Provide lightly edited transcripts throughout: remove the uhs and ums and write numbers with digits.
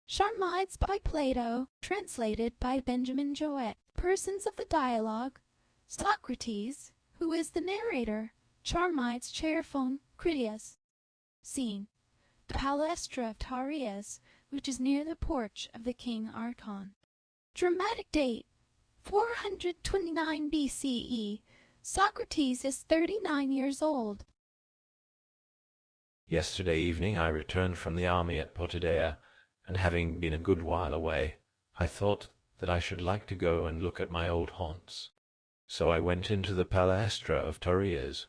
Charmides by Plato, translated by Benjamin Jowett. Persons of the dialogue: Socrates, who is the narrator, Charmides, Chaerephon, Critias. Scene: the Palestra of TorToiSe-tts, which is near the porch of the king Archon. Dramatic date: 429 BCE. Socrates is 39 years old. Yesterday evening I returned from the army at Potidæa, and having been a good while away, I thought that I should like to go and look at my old haunts. So I went into the Palestra of TorToiSe-tts,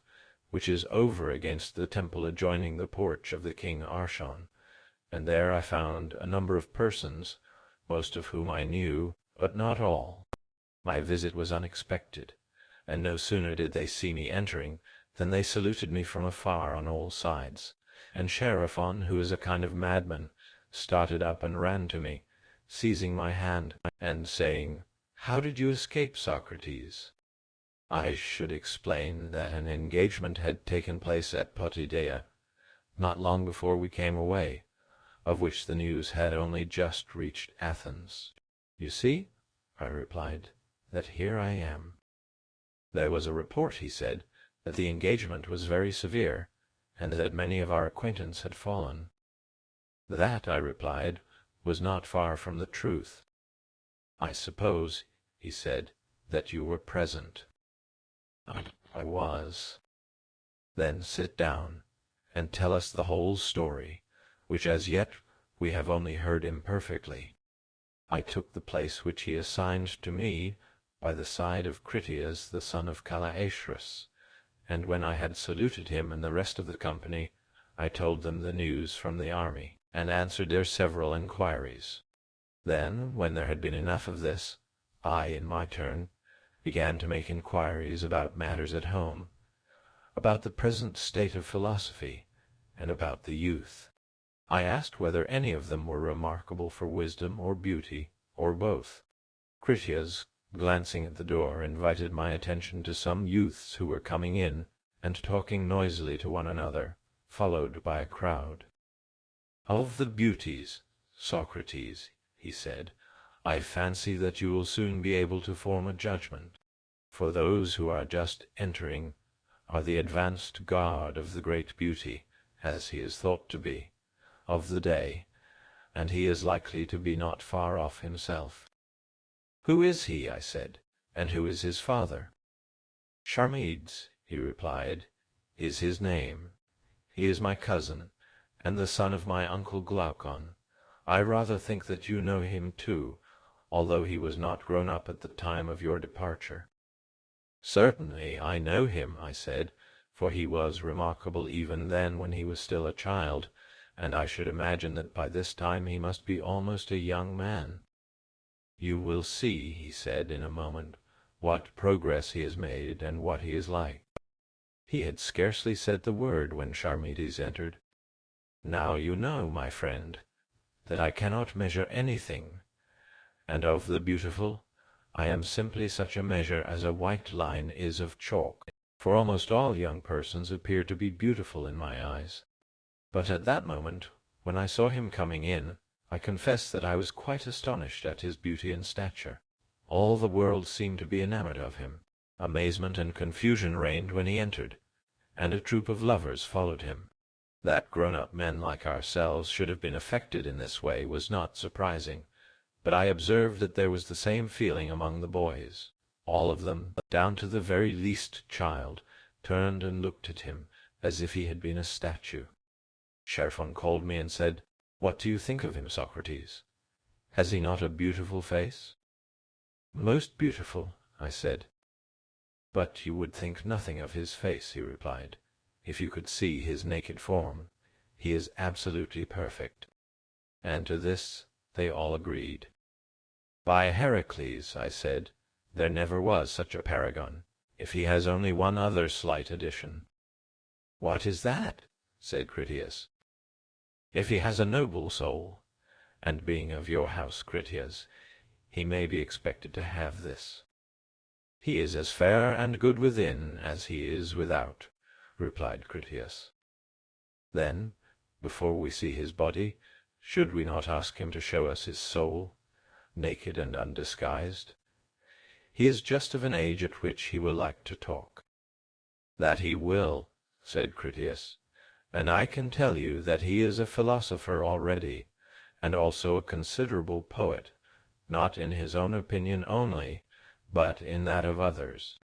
which is over against the temple adjoining the porch of the king Archon, and there I found a number of persons, most of whom I knew, but not all. My visit was unexpected, and no sooner did they see me entering than they saluted me from afar on all sides, and Chaerephon, who is a kind of madman, started up and ran to me, seizing my hand, and saying, "How did you escape, Socrates?" I should explain that an engagement had taken place at Potidæa, not long before we came away, of which the news had only just reached Athens. "You see," I replied, "that here I am." There was a report, he said, that the engagement was very severe, and that many of our acquaintance had fallen. That, I replied, was not far from the truth. "I suppose," he said, "that you were present." I was. "Then sit down, and tell us the whole story, which as yet we have only heard imperfectly." I took the place which he assigned to me by the side of Critias the son of Calaeschrus, and when I had saluted him and the rest of the company, I told them the news from the army, and answered their several inquiries. Then, when there had been enough of this, I, in my turn, began to make inquiries about matters at home, about the present state of philosophy, and about the youth. I asked whether any of them were remarkable for wisdom or beauty, or both. Critias, glancing at the door, invited my attention to some youths who were coming in and talking noisily to one another, followed by a crowd. "Of the beauties, Socrates," he said, "I fancy that you will soon be able to form a judgment, for those who are just entering are the advanced guard of the great beauty, as he is thought to be, of the day, and he is likely to be not far off himself." "Who is he?" I said, "and who is his father?" "Charmides," he replied, "is his name. He is my cousin, and the son of my uncle Glaucon. I rather think that you know him too, although he was not grown up at the time of your departure." "Certainly I know him," I said, "for he was remarkable even then when he was still a child, and I should imagine that by this time he must be almost a young man." "You will see," he said in a moment, "what progress he has made and what he is like." He had scarcely said the word when Charmides entered. "Now you know, my friend, that I cannot measure anything, and of the beautiful I am simply such a measure as a white line is of chalk, for almost all young persons appear to be beautiful in my eyes. But at that moment, when I saw him coming in, I confess that I was quite astonished at his beauty and stature. All the world seemed to be enamored of him. Amazement and confusion reigned when he entered, and a troop of lovers followed him. That grown-up men like ourselves should have been affected in this way was not surprising, but I observed that there was the same feeling among the boys. All of them, down to the very least child, turned and looked at him as if he had been a statue. Chaerephon called me and said, "What do you think of him, Socrates? Has he not a beautiful face?" "Most beautiful," I said. "But you would think nothing of his face," he replied, "if you could see his naked form. He is absolutely perfect." And to this they all agreed. "By Heracles," I said, "there never was such a paragon, if he has only one other slight addition." "What is that?" said Critias. "If he has a noble soul, and being of your house, Critias, he may be expected to have this." "He is as fair and good within as he is without," replied Critias. "Then, before we see his body, Should we not ask him to show us his soul, naked and undisguised? He is just of an age at which he will like to talk." "That he will," said Critias, "and I can tell you that he is a philosopher already, and also a considerable poet, not in his own opinion only, but in that of others."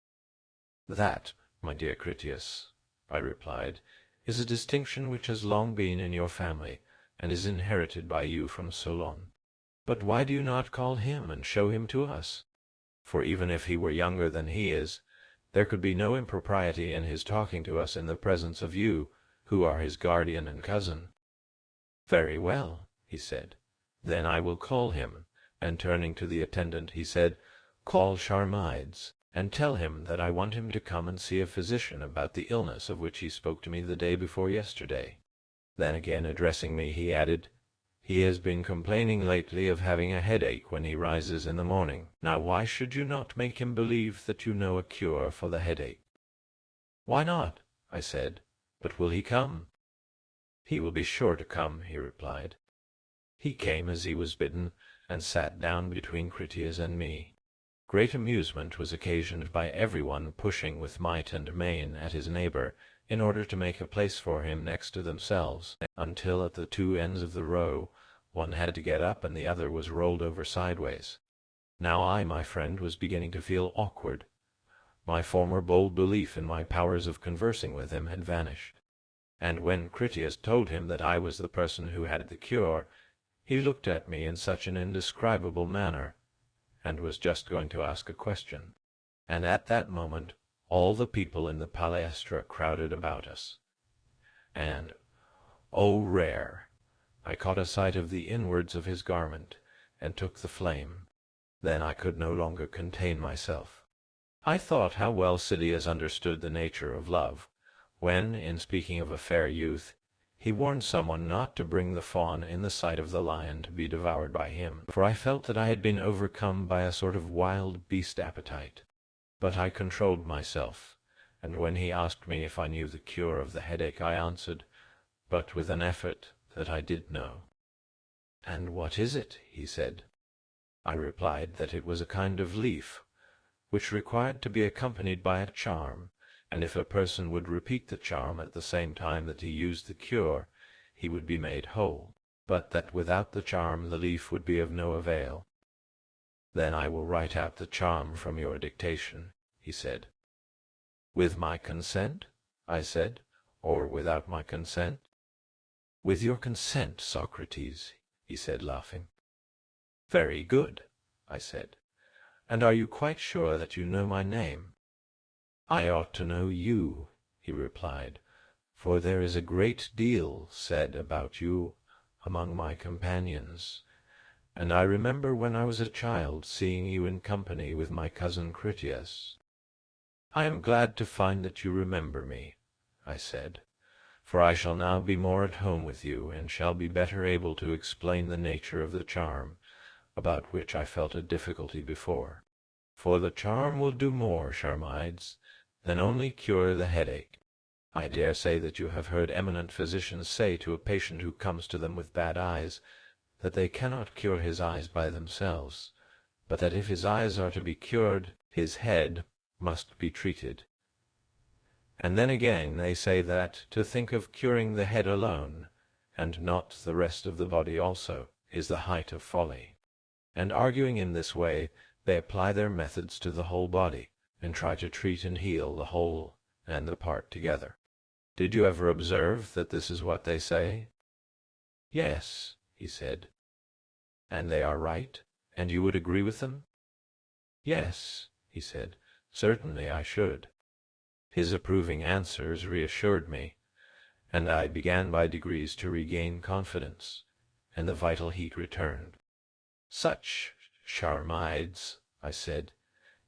"That, my dear Critias," I replied, "is a distinction which has long been in your family, and is inherited by you from Solon. But why do you not call him and show him to us? For even if he were younger than he is, there could be no impropriety in his talking to us in the presence of you, who are his guardian and cousin." "Very well," he said, "then I will call him." And turning to the attendant, he said, "Call Charmides, and tell him that I want him to come and see a physician about the illness of which he spoke to me the day before yesterday." Then again addressing me, he added, "He has been complaining lately of having a headache when he rises in the morning. Now why should you not make him believe that you know a cure for the headache?" "Why not?" I said. "But will he come?" "He will be sure to come," he replied. He came as he was bidden, and sat down between Critias and me. Great amusement was occasioned by everyone pushing with might and main at his neighbor, in order to make a place for him next to themselves, until at the two ends of the row one had to get up and the other was rolled over sideways. Now I, my friend, was beginning to feel awkward. My former bold belief in my powers of conversing with him had vanished, and when Critias told him that I was the person who had the cure, he looked at me in such an indescribable manner, and was just going to ask a question. And at that moment all the people in the palaestra crowded about us. And, oh rare, I caught a sight of the inwards of his garment, and took the flame. Then I could no longer contain myself. I thought how well Cydias understood the nature of love, when, in speaking of a fair youth, he warned someone not to bring the fawn in the sight of the lion to be devoured by him, for I felt that I had been overcome by a sort of wild beast appetite. But I controlled myself, and when he asked me if I knew the cure of the headache, I answered, but with an effort, that I did know. "And what is it?" he said. I replied that it was a kind of leaf, which required to be accompanied by a charm, and if a person would repeat the charm at the same time that he used the cure, he would be made whole, but that without the charm the leaf would be of no avail. "Then I will write out the charm from your dictation," he said. "With my consent?" I said, "or without my consent?" "With your consent, Socrates," he said, laughing. "Very good," I said. "And are you quite sure that you know my name?" "I ought to know you," he replied, "for there is a great deal said about you among my companions, and I remember when I was a child seeing you in company with my cousin Critias." "I am glad to find that you remember me," I said, "for I shall now be more at home with you, and shall be better able to explain the nature of the charm, about which I felt a difficulty before. For the charm will do more, Charmides, than only cure the headache. I dare say that you have heard eminent physicians say to a patient who comes to them with bad eyes, that they cannot cure his eyes by themselves, but that if his eyes are to be cured, his head must be treated. And then again they say that to think of curing the head alone, and not the rest of the body also, is the height of folly. And arguing in this way, they apply their methods to the whole body, and try to treat and heal the whole and the part together. Did you ever observe that this is what they say?" "Yes," he said. "And they are right, and you would agree with them?" "Yes," he said, "certainly I should." His approving answers reassured me, and I began by degrees to regain confidence, and the vital heat returned. "Such, Charmides," I said,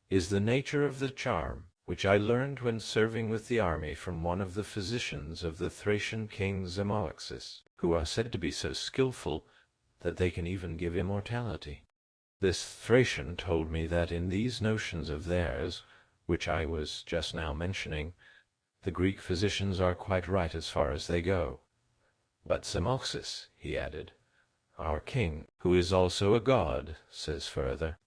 "is the nature of the charm, which I learned when serving with the army from one of the physicians of the Thracian king Zamoxis, who are said to be so skilful that they can even give immortality. This Thracian told me that in these notions of theirs, which I was just now mentioning, the Greek physicians are quite right as far as they go. But Zamoxis," he added, our king, who is also a god, says further,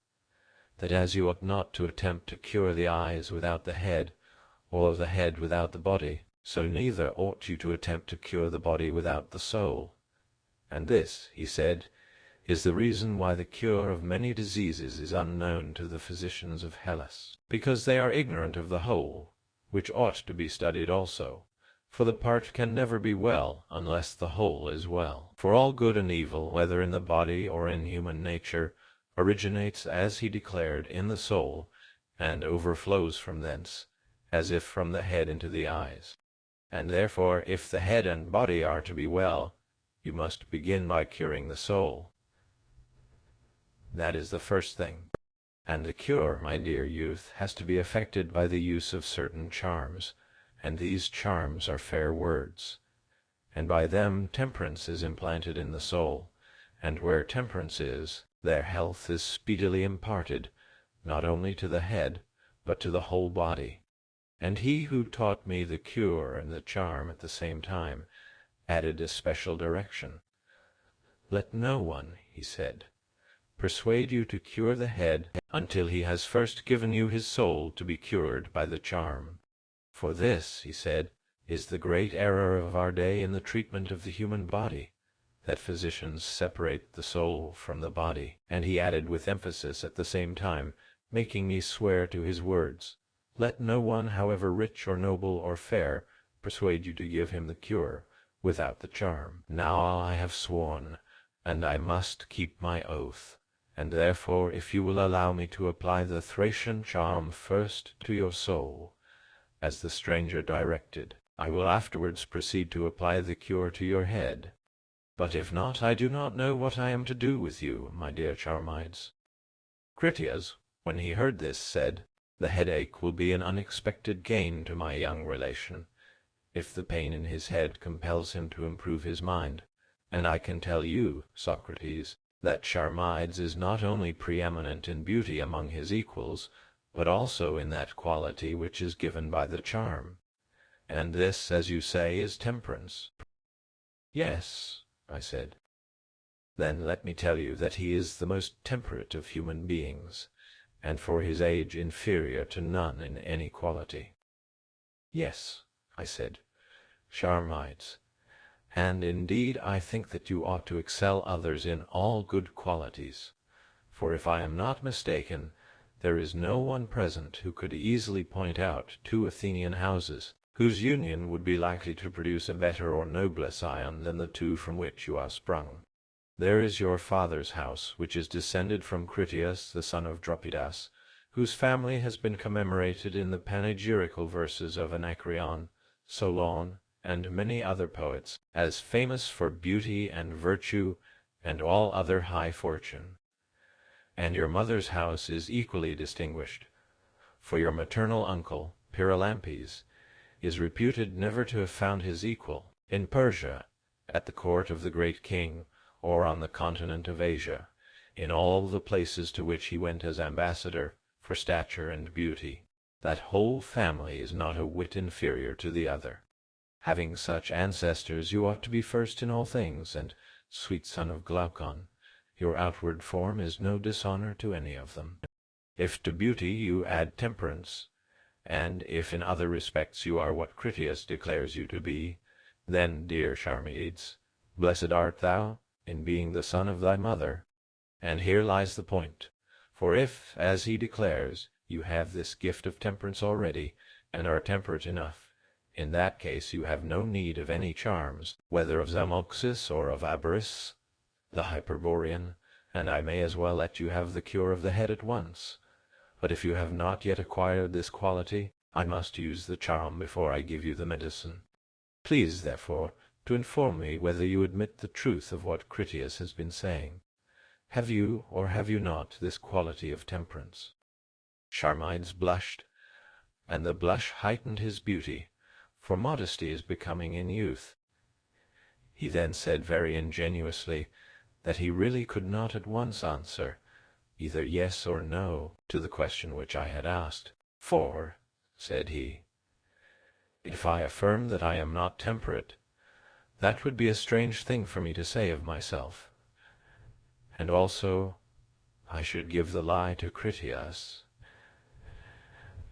that as you ought not to attempt to cure the eyes without the head, or the head without the body, so neither ought you to attempt to cure the body without the soul. And this, he said, is the reason why the cure of many diseases is unknown to the physicians of Hellas, because they are ignorant of the whole, which ought to be studied also. For the part can never be well unless the whole is well. For all good and evil, whether in the body or in human nature, originates, as he declared, in the soul, and overflows from thence, as if from the head into the eyes. And therefore, if the head and body are to be well, you must begin by curing the soul. That is the first thing. And the cure, my dear youth, has to be effected by the use of certain charms, and these charms are fair words. And by them temperance is implanted in the soul, and where temperance is, there health is speedily imparted, not only to the head, but to the whole body. And he who taught me the cure and the charm at the same time added a special direction. Let no one, he said, persuade you to cure the head until he has first given you his soul to be cured by the charm. For this, he said, is the great error of our day in the treatment of the human body, that physicians separate the soul from the body. And he added with emphasis at the same time, making me swear to his words, let no one, however rich or noble or fair, persuade you to give him the cure without the charm. Now I have sworn, and I must keep my oath, and therefore if you will allow me to apply the Thracian charm first to your soul, as the stranger directed, I will afterwards proceed to apply the cure to your head. But if not, I do not know what I am to do with you, my dear Charmides. Critias, when he heard this, said, the headache will be an unexpected gain to my young relation, if the pain in his head compels him to improve his mind. And I can tell you, Socrates, that Charmides is not only preeminent in beauty among his equals, but also in that quality which is given by the charm. And this, as you say, is temperance. Yes, I said. Then let me tell you that he is the most temperate of human beings, and for his age inferior to none in any quality. Yes, I said, Charmides, and indeed I think that you ought to excel others in all good qualities, for if I am not mistaken, there is no one present who could easily point out 2 Athenian houses, whose union would be likely to produce a better or nobler scion than the 2 from which you are sprung. There is your father's house, which is descended from Critias, the son of Dropidas, whose family has been commemorated in the panegyrical verses of Anacreon, Solon, and many other poets, as famous for beauty and virtue and all other high fortune. And your mother's house is equally distinguished, for your maternal uncle, Pyrilampes, is reputed never to have found his equal in Persia, at the court of the great king, or on the continent of Asia, in all the places to which he went as ambassador, for stature and beauty. That whole family is not a whit inferior to the other. Having such ancestors, you ought to be first in all things, and, sweet son of Glaucon, your outward form is no dishonor to any of them. If to beauty you add temperance, and if in other respects you are what Critias declares you to be, then, dear Charmides, blessed art thou in being the son of thy mother. And here lies the point, for if, as he declares, you have this gift of temperance already, and are temperate enough, in that case you have no need of any charms, whether of Zamoxis or of Abaris, the Hyperborean, and I may as well let you have the cure of the head at once. But if you have not yet acquired this quality, I must use the charm before I give you the medicine. Please, therefore, to inform me whether you admit the truth of what Critias has been saying. Have you, or have you not, this quality of temperance? Charmides blushed, and the blush heightened his beauty, for modesty is becoming in youth. He then said very ingenuously that he really could not at once answer either yes or no to the question which I had asked. For, said he, if I affirm that I am not temperate, that would be a strange thing for me to say of myself, And also I should give the lie to Critias,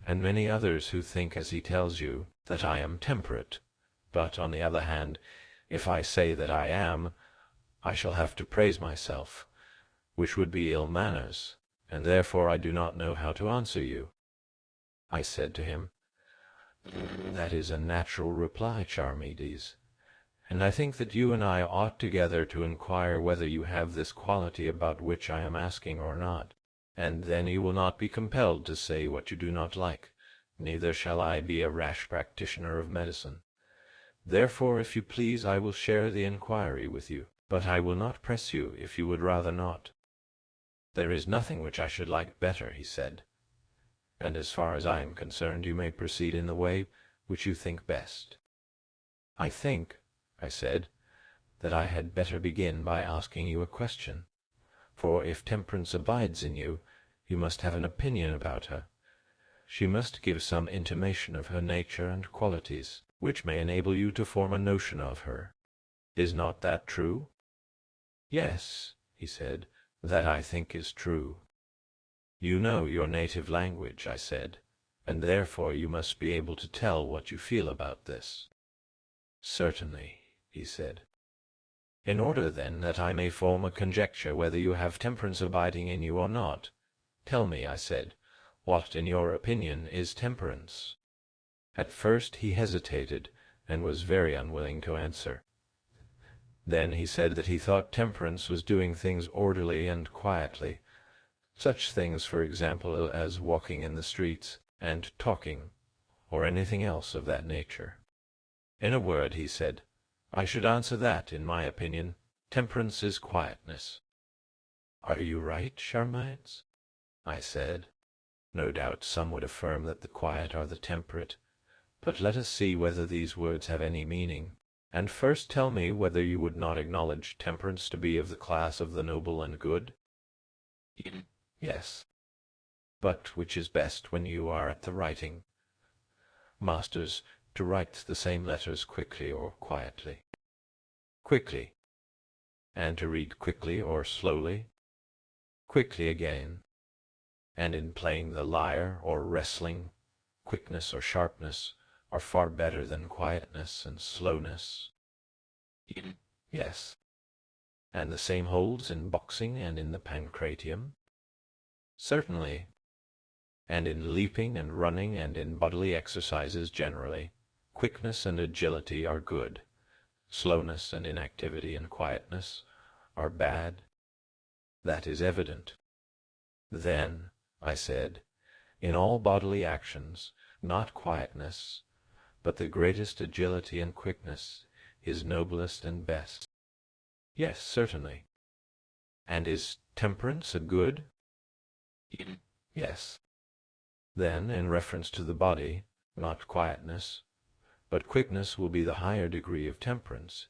and many others who think as he tells you, that I am temperate. But, on the other hand, if I say that I am, I shall have to praise myself, which would be ill manners, and therefore I do not know how to answer you. I said to him, That is a natural reply, Charmides, and I think that you and I ought together to inquire whether you have this quality about which I am asking or not, and then you will not be compelled to say what you do not like, neither shall I be a rash practitioner of medicine. Therefore, if you please, I will share the inquiry with you, but I will not press you if you would rather not. There is nothing which I should like better, he said, and as far as I am concerned, you may proceed in the way which you think best. I think, I said, that I had better begin by asking you a question, for if temperance abides in you, you must have an opinion about her. She must give some intimation of her nature and qualities, which may enable you to form a notion of her. Is not that true? Yes, he said, that I think is true. You know your native language, I said, and therefore you must be able to tell what you feel about this. Certainly, he said. In order, then, that I may form a conjecture whether you have temperance abiding in you or not, tell me, I said, what, in your opinion, is temperance? At first he hesitated, and was very unwilling to answer. Then he said that he thought temperance was doing things orderly and quietly, such things, for example, as walking in the streets, and talking, or anything else of that nature. In a word, he said, I should answer that, in my opinion, temperance is quietness. Are you right, Charmides? I said. No doubt some would affirm that the quiet are the temperate, but let us see whether these words have any meaning, and first tell me whether you would not acknowledge temperance to be of the class of the noble and good? Yes. But which is best when you are at the writing? Masters, to write the same letters quickly or quietly? Quickly. And to read quickly or slowly? Quickly again. And in playing the lyre or wrestling, quickness or sharpness are far better than quietness and slowness? Yes. And the same holds in boxing and in the pancratium? Certainly. And in leaping and running and in bodily exercises generally, quickness and agility are good. Slowness and inactivity and quietness are bad. That is evident. Then, I said, in all bodily actions, not quietness, but the greatest agility and quickness is noblest and best. Yes, certainly. And is temperance a good? Yes. Then, in reference to the body, not quietness, but quickness will be the higher degree of temperance,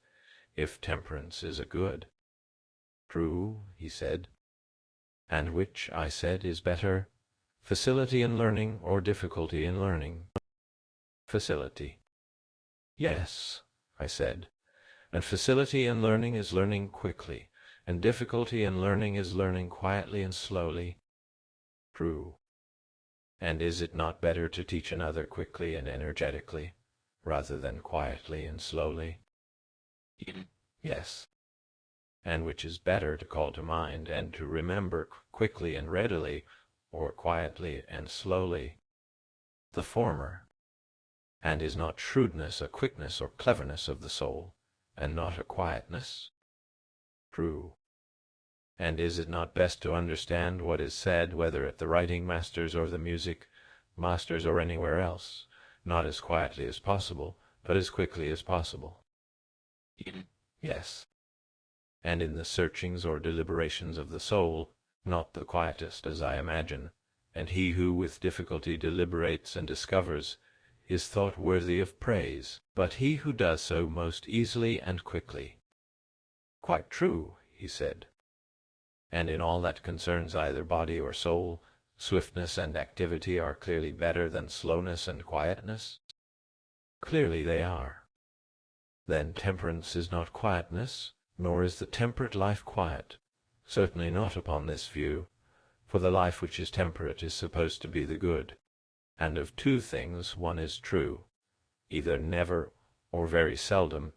if temperance is a good. True, he said. And which, I said, is better, facility in learning or difficulty in learning? Facility. Yes, I said, and facility in learning is learning quickly, and difficulty in learning is learning quietly and slowly. True. And is it not better to teach another quickly and energetically, rather than quietly and slowly? Yes. And which is better, to call to mind and to remember quickly and readily, or quietly and slowly? The former. And is not shrewdness a quickness or cleverness of the soul, and not a quietness? True. And is it not best to understand what is said, whether at the writing masters or the music masters or anywhere else, not as quietly as possible, but as quickly as possible? Yes. And in the searchings or deliberations of the soul, not the quietest, as I imagine, and he who with difficulty deliberates and discovers is thought worthy of praise, but he who does so most easily and quickly. Quite true, he said. And in all that concerns either body or soul, swiftness and activity are clearly better than slowness and quietness? Clearly they are. Then temperance is not quietness, nor is the temperate life quiet. Certainly not upon this view, for the life which is temperate is supposed to be the good, and of two things one is true. Either never, or very seldom,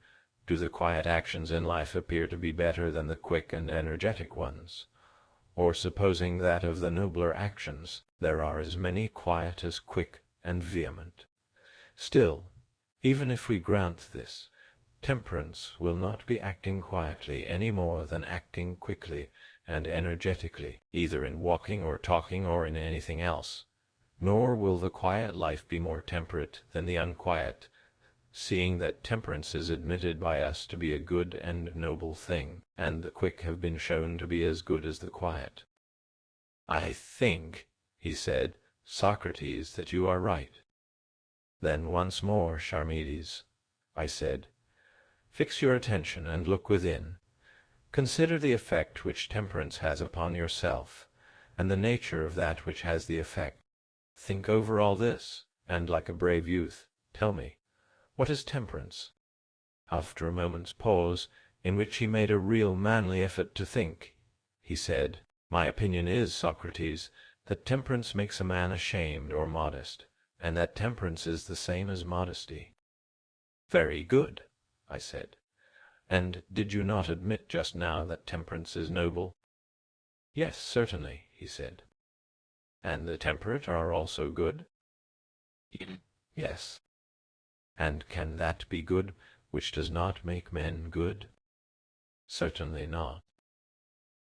do the quiet actions in life appear to be better than the quick and energetic ones, or supposing that of the nobler actions there are as many quiet as quick and vehement. Still, even if we grant this, temperance will not be acting quietly any more than acting quickly and energetically, either in walking or talking or in anything else. Nor will the quiet life be more temperate than the unquiet, seeing that temperance is admitted by us to be a good and noble thing, and the quick have been shown to be as good as the quiet. I think, he said, Socrates, that you are right. Then once more, Charmides, I said, fix your attention and look within. Consider the effect which temperance has upon yourself, and the nature of that which has the effect. Think over all this, and like a brave youth, tell me, what is temperance? After a moment's pause, in which he made a real manly effort to think, he said, my opinion is, Socrates, that temperance makes a man ashamed or modest, and that temperance is the same as modesty. Very good, I said. And did you not admit just now that temperance is noble? Yes, certainly, he said. And the temperate are also good? Yes. And can that be good which does not make men good? Certainly not.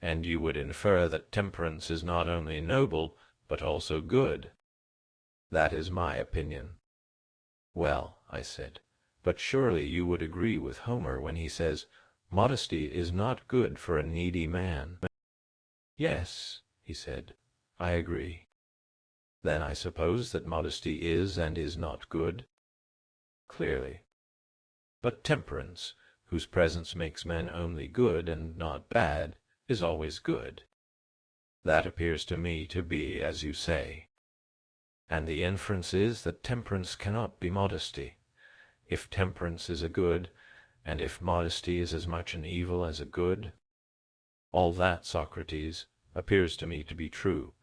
And you would infer that temperance is not only noble, but also good. That is my opinion. Well, I said, but surely you would agree with Homer when he says, modesty is not good for a needy man. Yes, he said, I agree. Then I suppose that modesty is and is not good? Clearly. But temperance, whose presence makes men only good and not bad, is always good. That appears to me to be as you say. And the inference is that temperance cannot be modesty. If temperance is a good, and if modesty is as much an evil as a good, all that, Socrates, appears to me to be true,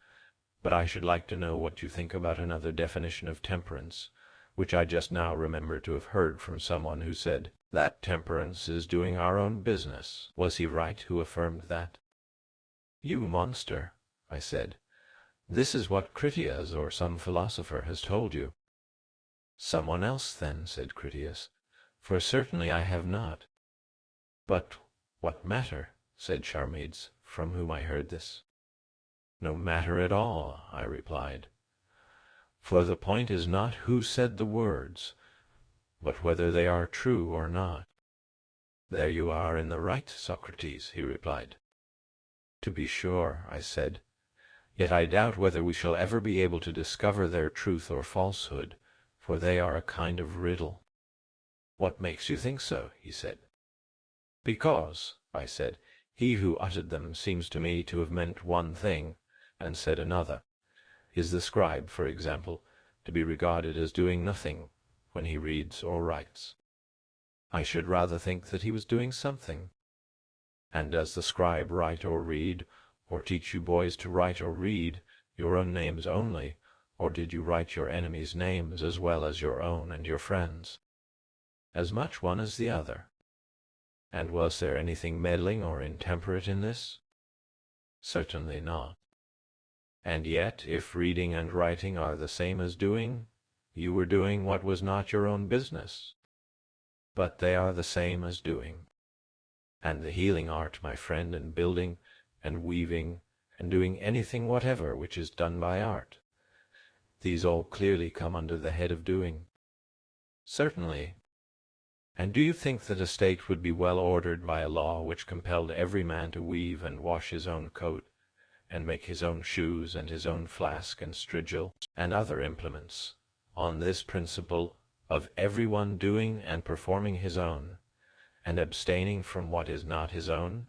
but I should like to know what you think about another definition of temperance, which I just now remember to have heard from someone who said that temperance is doing our own business. Was he right who affirmed that? You monster, I said. This is what Critias or some philosopher has told you. Someone else, then, said Critias, for certainly I have not. But what matter, said Charmides, from whom I heard this. No matter at all, I replied. For the point is not who said the words, but whether they are true or not. There you are in the right, Socrates, he replied. To be sure, I said, yet I doubt whether we shall ever be able to discover their truth or falsehood, for they are a kind of riddle. What makes you think so? He said. Because, I said, he who uttered them seems to me to have meant one thing, and said another. Is the scribe, for example, to be regarded as doing nothing when he reads or writes? I should rather think that he was doing something. And does the scribe write or read, or teach you boys to write or read, your own names only, or did you write your enemies' names as well as your own and your friends? As much one as the other. And was there anything meddling or intemperate in this? Certainly not. And yet, if reading and writing are the same as doing, you were doing what was not your own business. But they are the same as doing. And the healing art, my friend, and building, and weaving, and doing anything whatever which is done by art, these all clearly come under the head of doing. Certainly. And do you think that a state would be well ordered by a law which compelled every man to weave and wash his own coat, and make his own shoes and his own flask and strigil, and other implements, on this principle of every one doing and performing his own, and abstaining from what is not his own?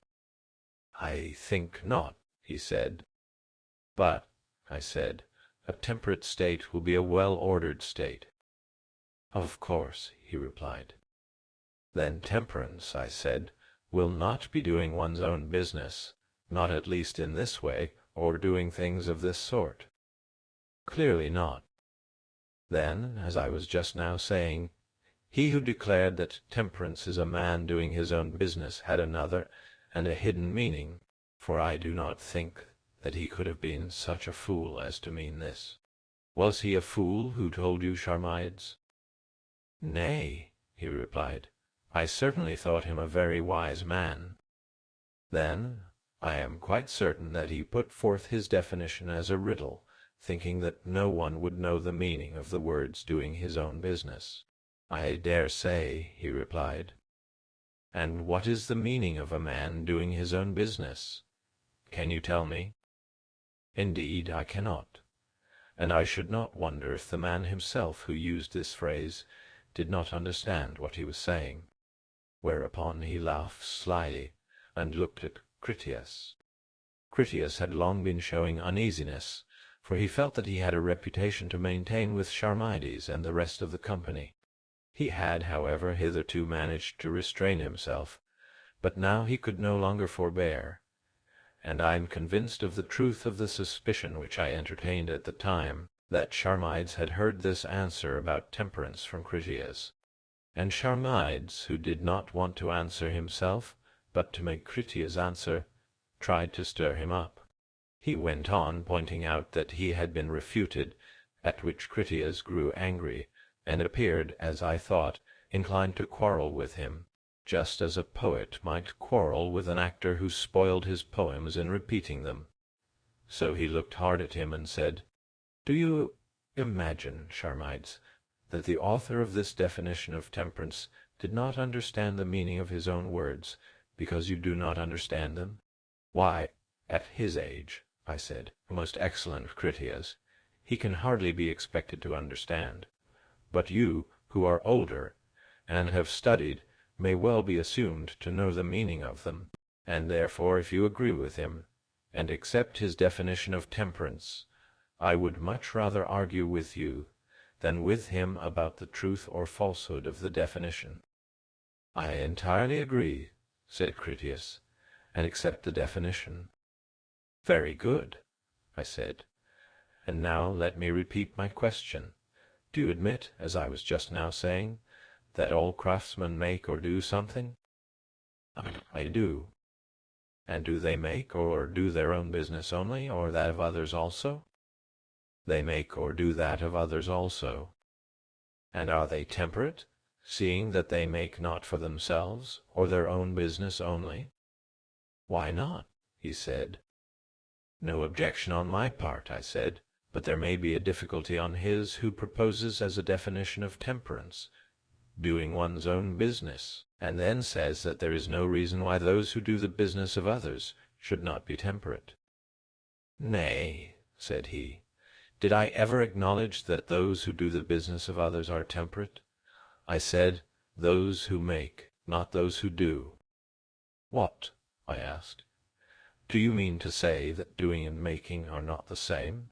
I think not, he said. But, I said, a temperate state will be a well-ordered state. Of course, he replied. Then temperance, I said, will not be doing one's own business, not at least in this way, or doing things of this sort. Clearly not. Then, as I was just now saying, he who declared that temperance is a man doing his own business had another and a hidden meaning, for I do not think that he could have been such a fool as to mean this. Was he a fool who told you, Charmides? Nay, he replied, I certainly thought him a very wise man. Then I am quite certain that he put forth his definition as a riddle, thinking that no one would know the meaning of the words doing his own business. I dare say, he replied. And what is the meaning of a man doing his own business? Can you tell me? Indeed, I cannot, and I should not wonder if the man himself who used this phrase did not understand what he was saying. Whereupon he laughed slyly, and looked at Critias. Critias had long been showing uneasiness, for he felt that he had a reputation to maintain with Charmides and the rest of the company. He had, however, hitherto managed to restrain himself, but now he could no longer forbear, and I am convinced of the truth of the suspicion which I entertained at the time, that Charmides had heard this answer about temperance from Critias, and Charmides, who did not want to answer himself, but to make Critias answer, tried to stir him up. He went on, pointing out that he had been refuted, at which Critias grew angry, and appeared, as I thought, inclined to quarrel with him, just as a poet might quarrel with an actor who spoiled his poems in repeating them. So he looked hard at him and said, Do you imagine, Charmides, that the author of this definition of temperance did not understand the meaning of his own words, because you do not understand them? Why, at his age, I said, most excellent Critias, he can hardly be expected to understand. But you, who are older, and have studied, may well be assumed to know the meaning of them, and therefore if you agree with him, and accept his definition of temperance, I would much rather argue with you than with him about the truth or falsehood of the definition. I entirely agree, said Critias, and accept the definition. Very good, I said. And now let me repeat my question. Do you admit, as I was just now saying, that all craftsmen make or do something? I do. And do they make or do their own business only, or that of others also? They make or do that of others also. And are they temperate, seeing that they make not for themselves, or their own business only? Why not? He said. No objection on my part, I said, but there may be a difficulty on his who proposes as a definition of temperance, doing one's own business, and then says that there is no reason why those who do the business of others should not be temperate. Nay, said he, did I ever acknowledge that those who do the business of others are temperate? I said, those who make, not those who do. What? I asked. Do you mean to say that doing and making are not the same?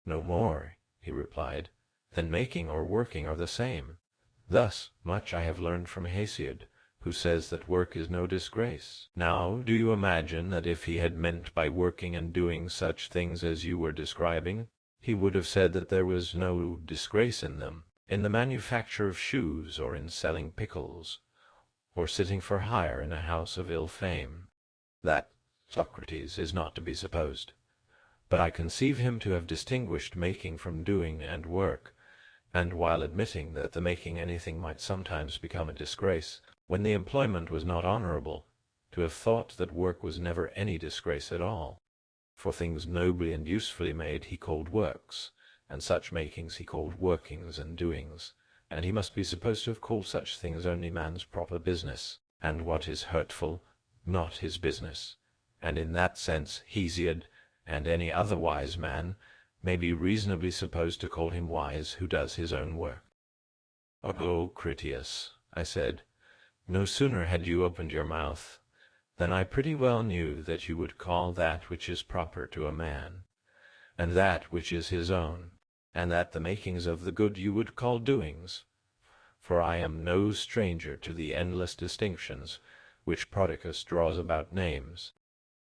No more, he replied, than making or working are the same. Thus much I have learned from Hesiod, who says that work is no disgrace. Now, do you imagine that if he had meant by working and doing such things as you were describing, he would have said that there was no disgrace in them, in the manufacture of shoes, or in selling pickles, or sitting for hire in a house of ill fame? That, Socrates, is not to be supposed. But I conceive him to have distinguished making from doing and work, and while admitting that the making anything might sometimes become a disgrace, when the employment was not honorable, to have thought that work was never any disgrace at all. For things nobly and usefully made he called works, and such makings he called workings and doings, and he must be supposed to have called such things only man's proper business, and what is hurtful, not his business, and in that sense Hesiod, and any other wise man, may be reasonably supposed to call him wise who does his own work. Oh, Critias, I said, no sooner had you opened your mouth than I pretty well knew that you would call that which is proper to a man, and that which is his own, and that the makings of the good you would call doings, for I am no stranger to the endless distinctions which Prodicus draws about names.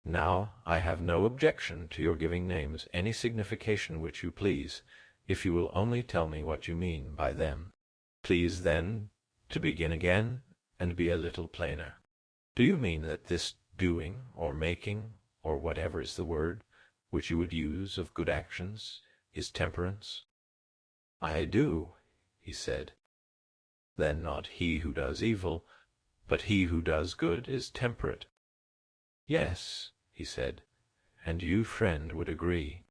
Now I have no objection to your giving names any signification which you please, if you will only tell me what you mean by them. Please, then, to begin again, and be a little plainer. Do you mean that this doing, or making, or whatever is the word, which you would use of good actions, is temperance? I do, he said. Then not he who does evil, but he who does good is temperate. Yes, he said, and you, friend, would agree.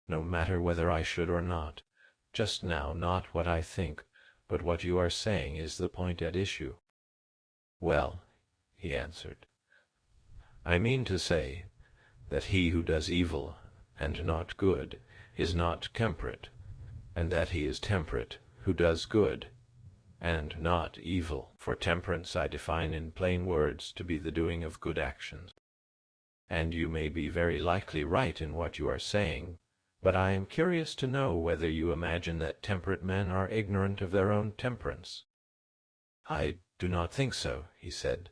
No matter whether I should or not, just now not what I think, but what you are saying is the point at issue. Well, he answered, I mean to say that he who does evil and not good is not temperate, and that he is temperate who does good and not evil. For temperance I define in plain words to be the doing of good actions. And you may be very likely right in what you are saying, but I am curious to know whether you imagine that temperate men are ignorant of their own temperance. I do not think so, he said.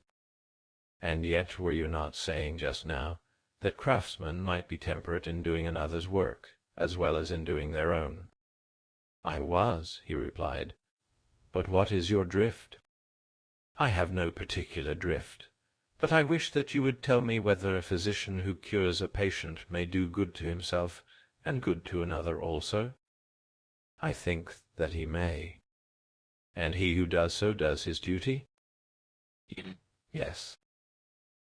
And yet were you not saying just now that craftsmen might be temperate in doing another's work, as well as in doing their own? I was, he replied. But what is your drift? I have no particular drift, but I wish that you would tell me whether a physician who cures a patient may do good to himself and good to another also. I think that he may. And he who does so does his duty? Yes.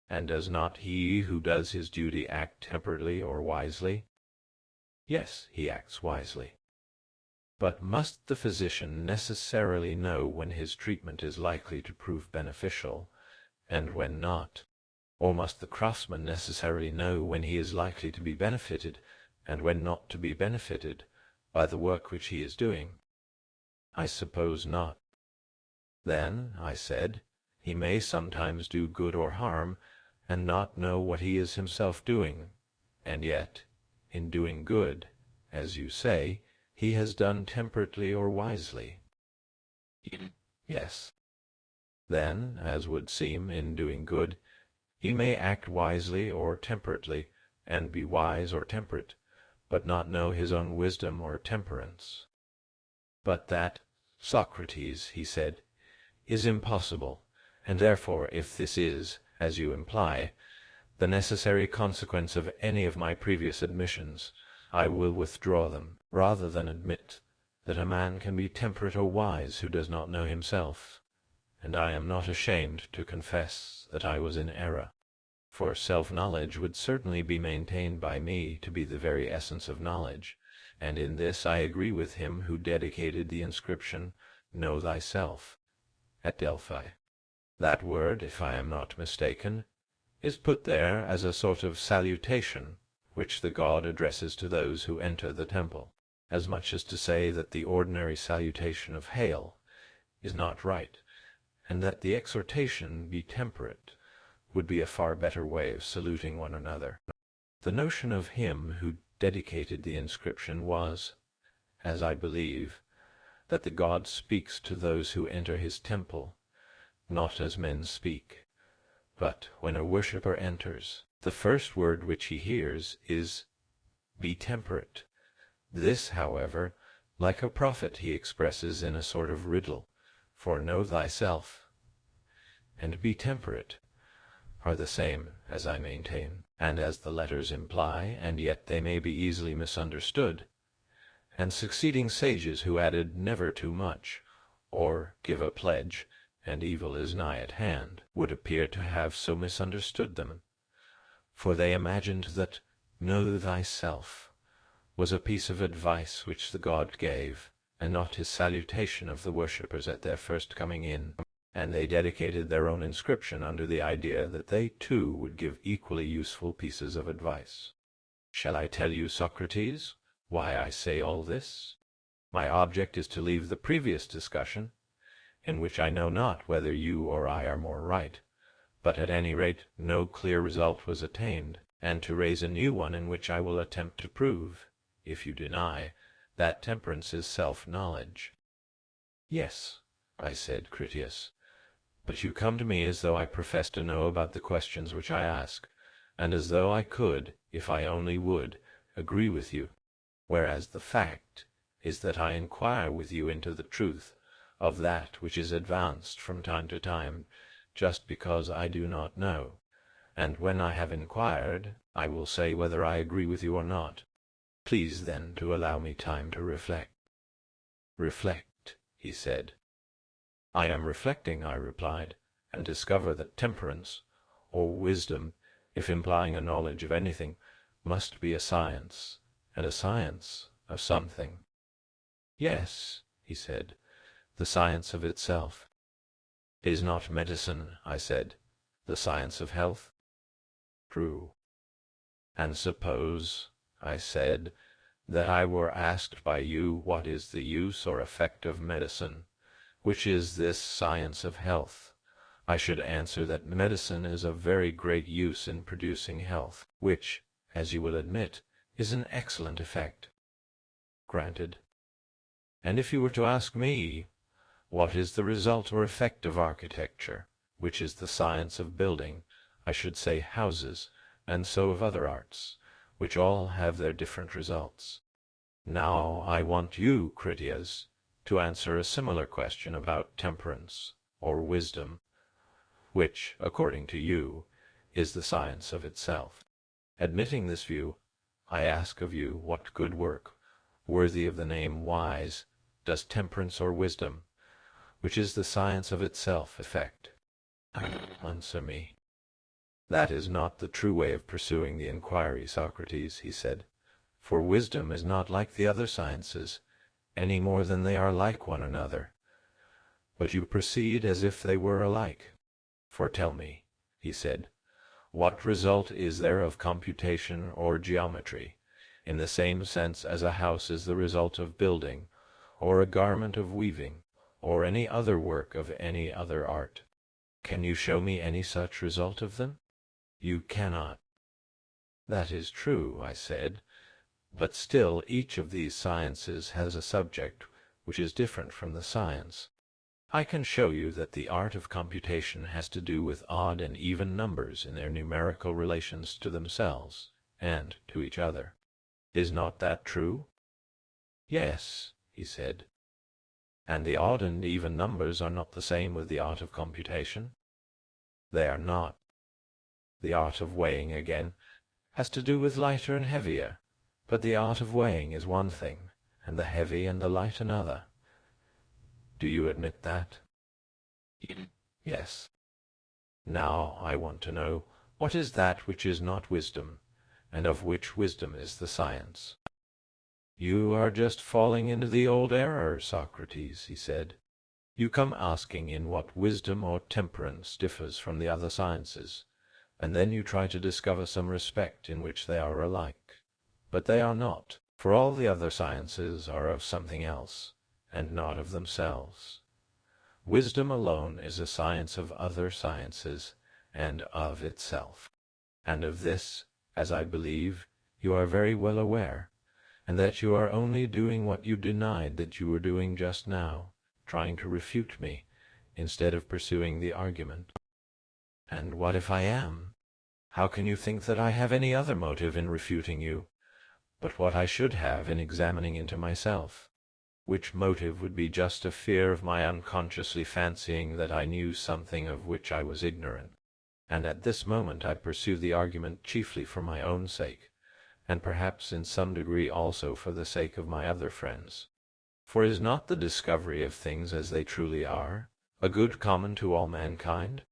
And does not he who does his duty act temperately or wisely? Yes, he acts wisely. But must the physician necessarily know when his treatment is likely to prove beneficial, and when not? Or must the craftsman necessarily know when he is likely to be benefited, and when not to be benefited, by the work which he is doing? I suppose not. Then, I said, he may sometimes do good or harm, and not know what he is himself doing, and yet, in doing good, as you say, he has done temperately or wisely. Yes. Then, as would seem, in doing good, he may act wisely or temperately, and be wise or temperate, but not know his own wisdom or temperance. But that, Socrates, he said, is impossible, and therefore, if this is, as you imply, the necessary consequence of any of my previous admissions, I will withdraw them, rather than admit that a man can be temperate or wise who does not know himself. And I am not ashamed to confess that I was in error, for self-knowledge would certainly be maintained by me to be the very essence of knowledge, and in this I agree with him who dedicated the inscription, Know Thyself, at Delphi. That word, if I am not mistaken, is put there as a sort of salutation, which the god addresses to those who enter the temple, as much as to say that the ordinary salutation of hail is not right, and that the exhortation, be temperate, would be a far better way of saluting one another. The notion of him who dedicated the inscription was, as I believe, that the god speaks to those who enter his temple, not as men speak, but when a worshipper enters, the first word which he hears is, Be temperate. This, however, like a prophet he expresses in a sort of riddle, for know thyself and be temperate are the same, as I maintain, and as the letters imply, and yet they may be easily misunderstood, and succeeding sages who added never too much, or give a pledge, and evil is nigh at hand, would appear to have so misunderstood them, for they imagined that know thyself was a piece of advice which the god gave, and not his salutation of the worshippers at their first coming in, and they dedicated their own inscription under the idea that they too would give equally useful pieces of advice. Shall I tell you, Socrates, why I say all this? My object is to leave the previous discussion, in which I know not whether you or I are more right, but at any rate no clear result was attained, and to raise a new one in which I will attempt to prove, if you deny, that temperance is self-knowledge. Yes, I said, Critias, but you come to me as though I professed to know about the questions which I ask, and as though I could, if I only would, agree with you, whereas the fact is that I inquire with you into the truth of that which is advanced from time to time, just because I do not know, and when I have inquired, I will say whether I agree with you or not. Please then to allow me time to reflect. Reflect, he said. I am reflecting, I replied, and discover that temperance, or wisdom, if implying a knowledge of anything, must be a science, and a science of something. Yes, he said, the science of itself. Is not medicine, I said, the science of health? True. And suppose, I said, that I were asked by you what is the use or effect of medicine, which is this science of health, I should answer that medicine is of very great use in producing health, which, as you will admit, is an excellent effect. Granted. And if you were to ask me, what is the result or effect of architecture, which is the science of building, I should say houses, and so of other arts, which all have their different results. Now I want you, Critias, to answer a similar question about temperance, or wisdom, which, according to you, is the science of itself. Admitting this view, I ask of you what good work, worthy of the name wise, does temperance or wisdom, which is the science of itself, effect? Answer me. That is not the true way of pursuing the inquiry, Socrates, he said, for wisdom is not like the other sciences, any more than they are like one another. But you proceed as if they were alike. For tell me, he said, what result is there of computation or geometry, in the same sense as a house is the result of building, or a garment of weaving, or any other work of any other art? Can you show me any such result of them? You cannot. That is true, I said, but still each of these sciences has a subject which is different from the science. I can show you that the art of computation has to do with odd and even numbers in their numerical relations to themselves and to each other. Is not that true? Yes, he said. And the odd and even numbers are not the same with the art of computation? They are not. The art of weighing, again, has to do with lighter and heavier, but the art of weighing is one thing, and the heavy and the light another. Do you admit that? Yes. Now I want to know, what is that which is not wisdom, and of which wisdom is the science? You are just falling into the old error, Socrates, he said. You come asking in what wisdom or temperance differs from the other sciences, and then you try to discover some respect in which they are alike. But they are not, for all the other sciences are of something else, and not of themselves. Wisdom alone is a science of other sciences, and of itself. And of this, as I believe, you are very well aware, and that you are only doing what you denied that you were doing just now, trying to refute me, instead of pursuing the argument. And what if I am? How can you think that I have any other motive in refuting you, but what I should have in examining into myself? Which motive would be just a fear of my unconsciously fancying that I knew something of which I was ignorant. And at this moment I pursue the argument chiefly for my own sake, and perhaps in some degree also for the sake of my other friends. For is not the discovery of things as they truly are a good common to all mankind?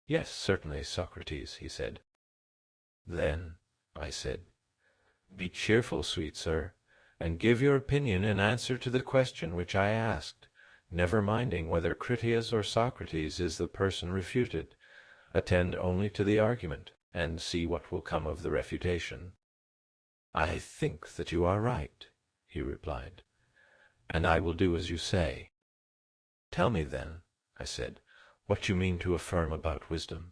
Yes, certainly, Socrates, he said. Then, I said, be cheerful, sweet sir, and give your opinion in answer to the question which I asked, never minding whether Critias or Socrates is the person refuted. Attend only to the argument, and see what will come of the refutation. I think that you are right, he replied, and I will do as you say. Tell me then, I said, what you mean to affirm about wisdom.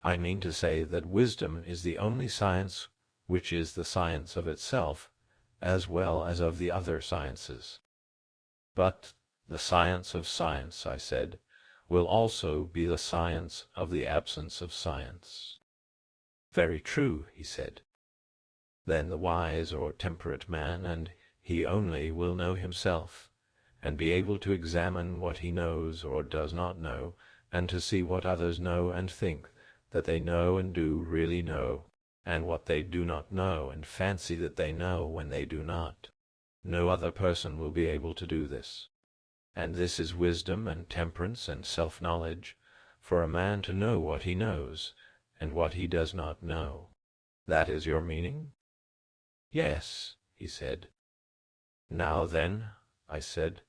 I mean to say that wisdom is the only science which is the science of itself, as well as of the other sciences. But the science of science, I said, will also be the science of the absence of science. Very true, he said. Then the wise or temperate man, and he only, will know himself, and be able to examine what he knows or does not know, and to see what others know and think that they know and do really know, and what they do not know and fancy that they know when they do not. No other person will be able to do this. And this is wisdom and temperance and self-knowledge, for a man to know what he knows, and what he does not know. That is your meaning? Yes, he said. Now then, I said,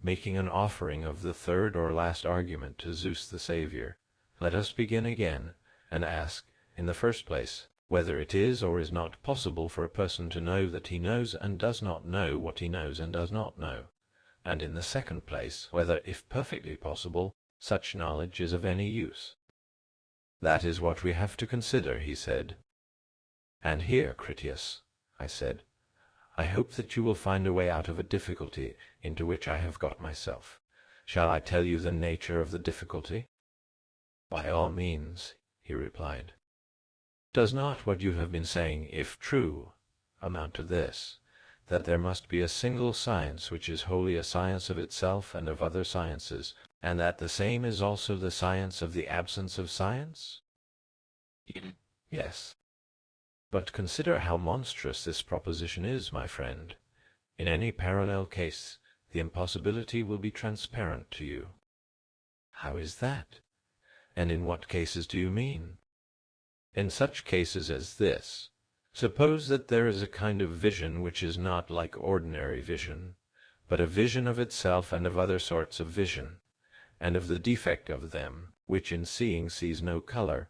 making an offering of the third or last argument to Zeus the Saviour, let us begin again, and ask, in the first place, whether it is or is not possible for a person to know that he knows and does not know what he knows and does not know, and in the second place, whether, if perfectly possible, such knowledge is of any use. That is what we have to consider, he said. And here, Critias, I said, I hope that you will find a way out of a difficulty into which I have got myself. Shall I tell you the nature of the difficulty? By all means, he replied. Does not what you have been saying, if true, amount to this, that there must be a single science which is wholly a science of itself and of other sciences, and that the same is also the science of the absence of science? Yes. But consider how monstrous this proposition is, my friend. In any parallel case, the impossibility will be transparent to you. How is that? And in what cases do you mean? In such cases as this, suppose that there is a kind of vision which is not like ordinary vision, but a vision of itself and of other sorts of vision, and of the defect of them, which in seeing sees no color,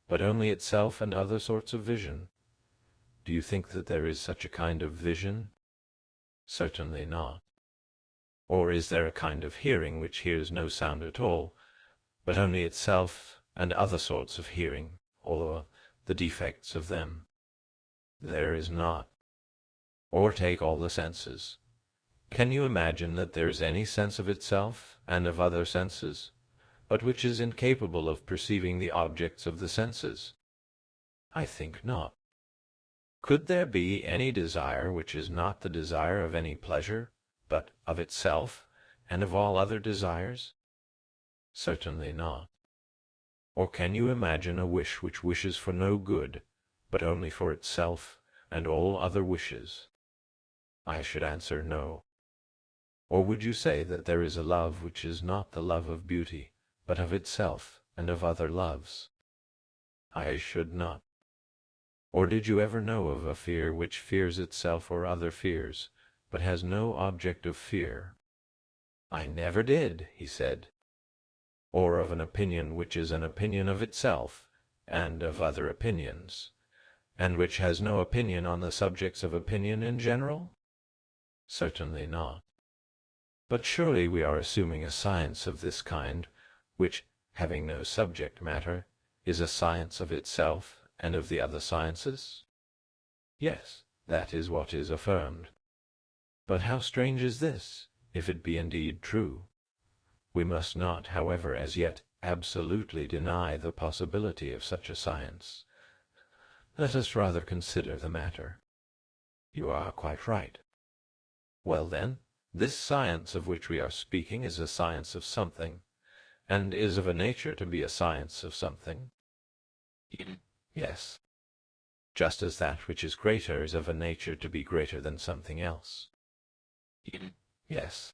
but only itself and other sorts of vision. Do you think that there is such a kind of vision? Certainly not. Or is there a kind of hearing which hears no sound at all, but only itself and other sorts of hearing, or the defects of them? There is not. Or take all the senses. Can you imagine that there is any sense of itself and of other senses, but which is incapable of perceiving the objects of the senses? I think not. Could there be any desire which is not the desire of any pleasure, but of itself, and of all other desires? Certainly not. Or can you imagine a wish which wishes for no good, but only for itself and all other wishes? I should answer no. Or would you say that there is a love which is not the love of beauty, but of itself and of other loves? I should not. Or did you ever know of a fear which fears itself or other fears, but has no object of fear? I never did, he said. Or of an opinion which is an opinion of itself, and of other opinions, and which has no opinion on the subjects of opinion in general? Certainly not. But surely we are assuming a science of this kind, which, having no subject matter, is a science of itself and of the other sciences? Yes, that is what is affirmed. But how strange is this, if it be indeed true? We must not, however, as yet absolutely deny the possibility of such a science. Let us rather consider the matter. You are quite right. Well then, this science of which we are speaking is a science of something, and is of a nature to be a science of something. Yes, just as that which is greater is of a nature to be greater than something else. Yes,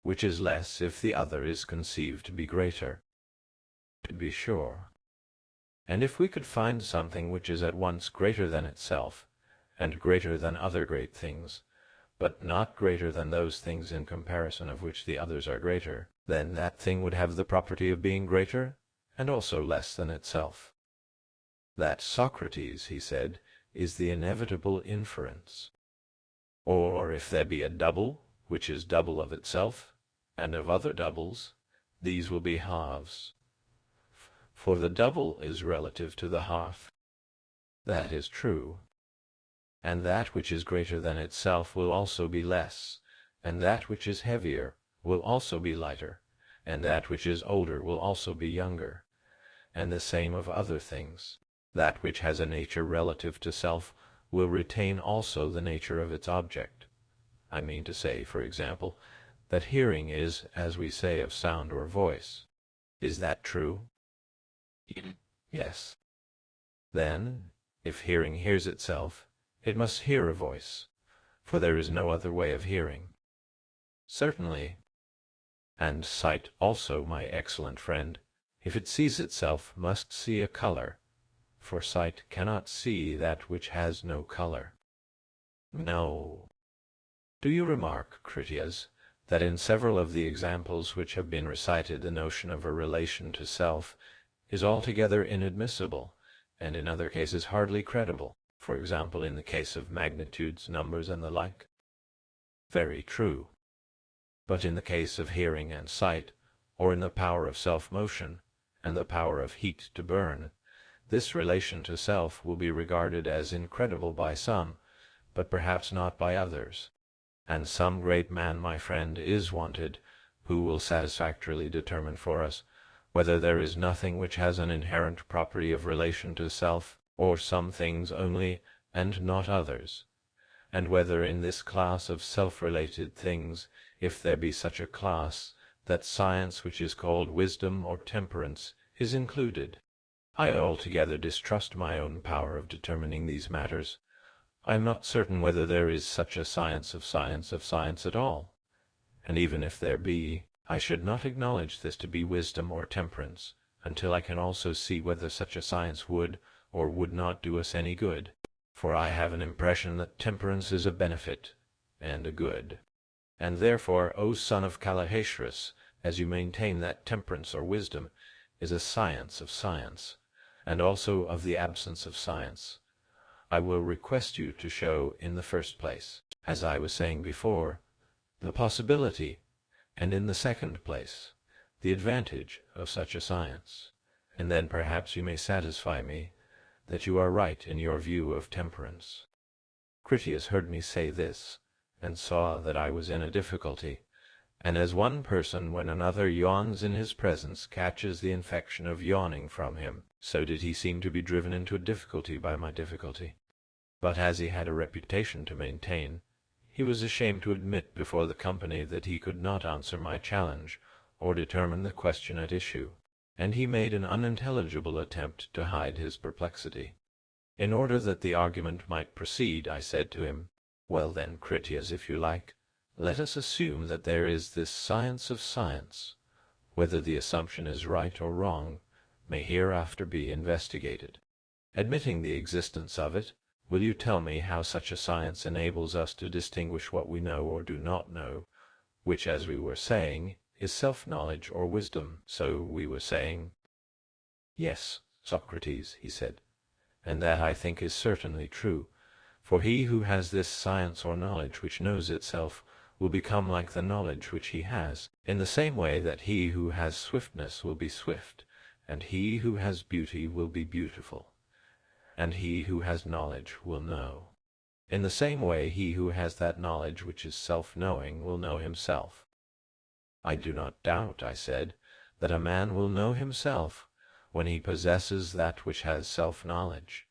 which is less if the other is conceived to be greater. To be sure. And if we could find something which is at once greater than itself, and greater than other great things, but not greater than those things in comparison of which the others are greater, then that thing would have the property of being greater, and also less than itself. That Socrates, he said, is the inevitable inference. Or if there be a double, which is double of itself, and of other doubles, these will be halves. For the double is relative to the half. That is true. And that which is greater than itself will also be less, and that which is heavier will also be lighter, and that which is older will also be younger, and the same of other things. That which has a nature relative to self will retain also the nature of its object. I mean to say, for example, that hearing is, as we say of sound or voice. Is that true? Yes. Then, if hearing hears itself, it must hear a voice, for there is no other way of hearing. Certainly. And sight also, my excellent friend, if it sees itself, must see a color, for sight cannot see that which has no color. No. Do you remark, Critias, that in several of the examples which have been recited the notion of a relation to self is altogether inadmissible, and in other cases hardly credible, for example in the case of magnitudes, numbers, and the like? Very true. But in the case of hearing and sight, or in the power of self-motion, and the power of heat to burn, this relation to self will be regarded as incredible by some, but perhaps not by others. And some great man, my friend, is wanted, who will satisfactorily determine for us whether there is nothing which has an inherent property of relation to self, or some things only, and not others, and whether in this class of self-related things, if there be such a class, that science which is called wisdom or temperance is included. I altogether distrust my own power of determining these matters. I am not certain whether there is such a science of science at all, and even if there be, I should not acknowledge this to be wisdom or temperance, until I can also see whether such a science would or would not do us any good, for I have an impression that temperance is a benefit and a good. And therefore, O son of Calahaeschrus, as you maintain that temperance or wisdom is a science of science, and also of the absence of science, I will request you to show, in the first place, as I was saying before, the possibility, and in the second place, the advantage of such a science, and then perhaps you may satisfy me that you are right in your view of temperance. Critias heard me say this, and saw that I was in a difficulty, and as one person when another yawns in his presence catches the infection of yawning from him, so did he seem to be driven into a difficulty by my difficulty. But as he had a reputation to maintain, he was ashamed to admit before the company that he could not answer my challenge, or determine the question at issue, and he made an unintelligible attempt to hide his perplexity. In order that the argument might proceed, I said to him, "Well then, Critias, if you like, let us assume that there is this science of science. Whether the assumption is right or wrong may hereafter be investigated. Admitting the existence of it, will you tell me how such a science enables us to distinguish what we know or do not know, which, as we were saying, is self-knowledge or wisdom, so we were saying?" "Yes, Socrates," he said, "and that I think is certainly true, for he who has this science or knowledge which knows itself will become like the knowledge which he has, in the same way that he who has swiftness will be swift, and he who has beauty will be beautiful, and he who has knowledge will know. In the same way he who has that knowledge which is self-knowing will know himself." "I do not doubt," I said, "that a man will know himself when he possesses that which has self-knowledge.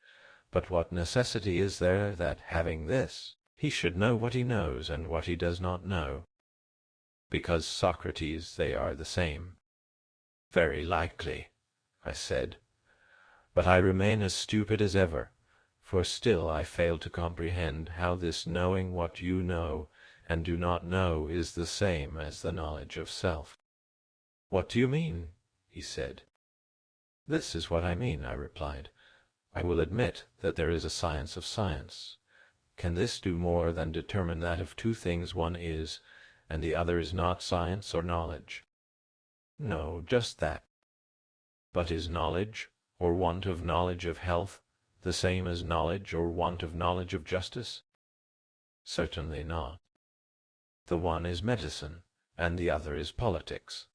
But what necessity is there that, having this, he should know what he knows and what he does not know?" "Because, Socrates, they are the same." "Very likely," I said, "but I remain as stupid as ever, for still I fail to comprehend how this knowing what you know and do not know is the same as the knowledge of self." "What do you mean?" he said. "This is what I mean," I replied. "I will admit that there is a science of science. Can this do more than determine that of two things one is, and the other is not science or knowledge?" "No, just that." "But is knowledge, or want of knowledge of health, the same as knowledge or want of knowledge of justice?" "Certainly not. The one is medicine, and the other is politics,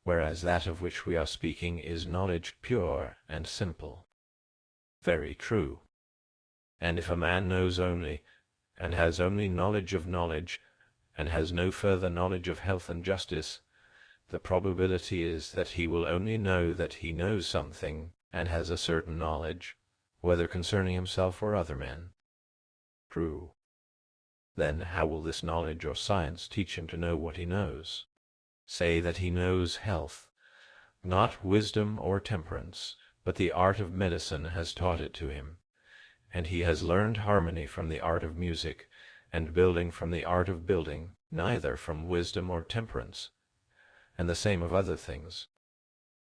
whereas that of which we are speaking is knowledge pure and simple." "Very true. And if a man knows only, and has only knowledge of knowledge, and has no further knowledge of health and justice, the probability is that he will only know that he knows something, and has a certain knowledge, whether concerning himself or other men? True. Then how will this knowledge or science teach him to know what he knows? Say that he knows health. Not wisdom or temperance, but the art of medicine has taught it to him, and he has learned harmony from the art of music, and building from the art of building, neither from wisdom or temperance, and the same of other things.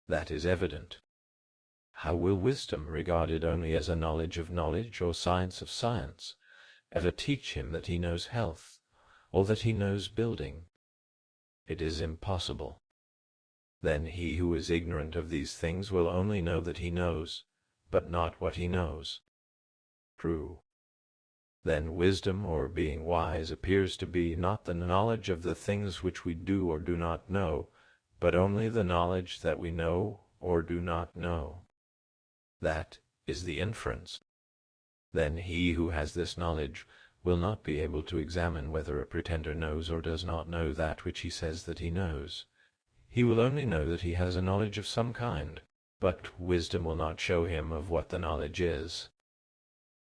That is evident. How will wisdom, regarded only as a knowledge of knowledge or science of science, ever teach him that he knows health, or that he knows building? It is impossible. Then he who is ignorant of these things will only know that he knows, but not what he knows. True. Then wisdom or being wise appears to be not the knowledge of the things which we do or do not know, but only the knowledge that we know or do not know. That is the inference. Then he who has this knowledge will not be able to examine whether a pretender knows or does not know that which he says that he knows. He will only know that he has a knowledge of some kind, but wisdom will not show him of what the knowledge is.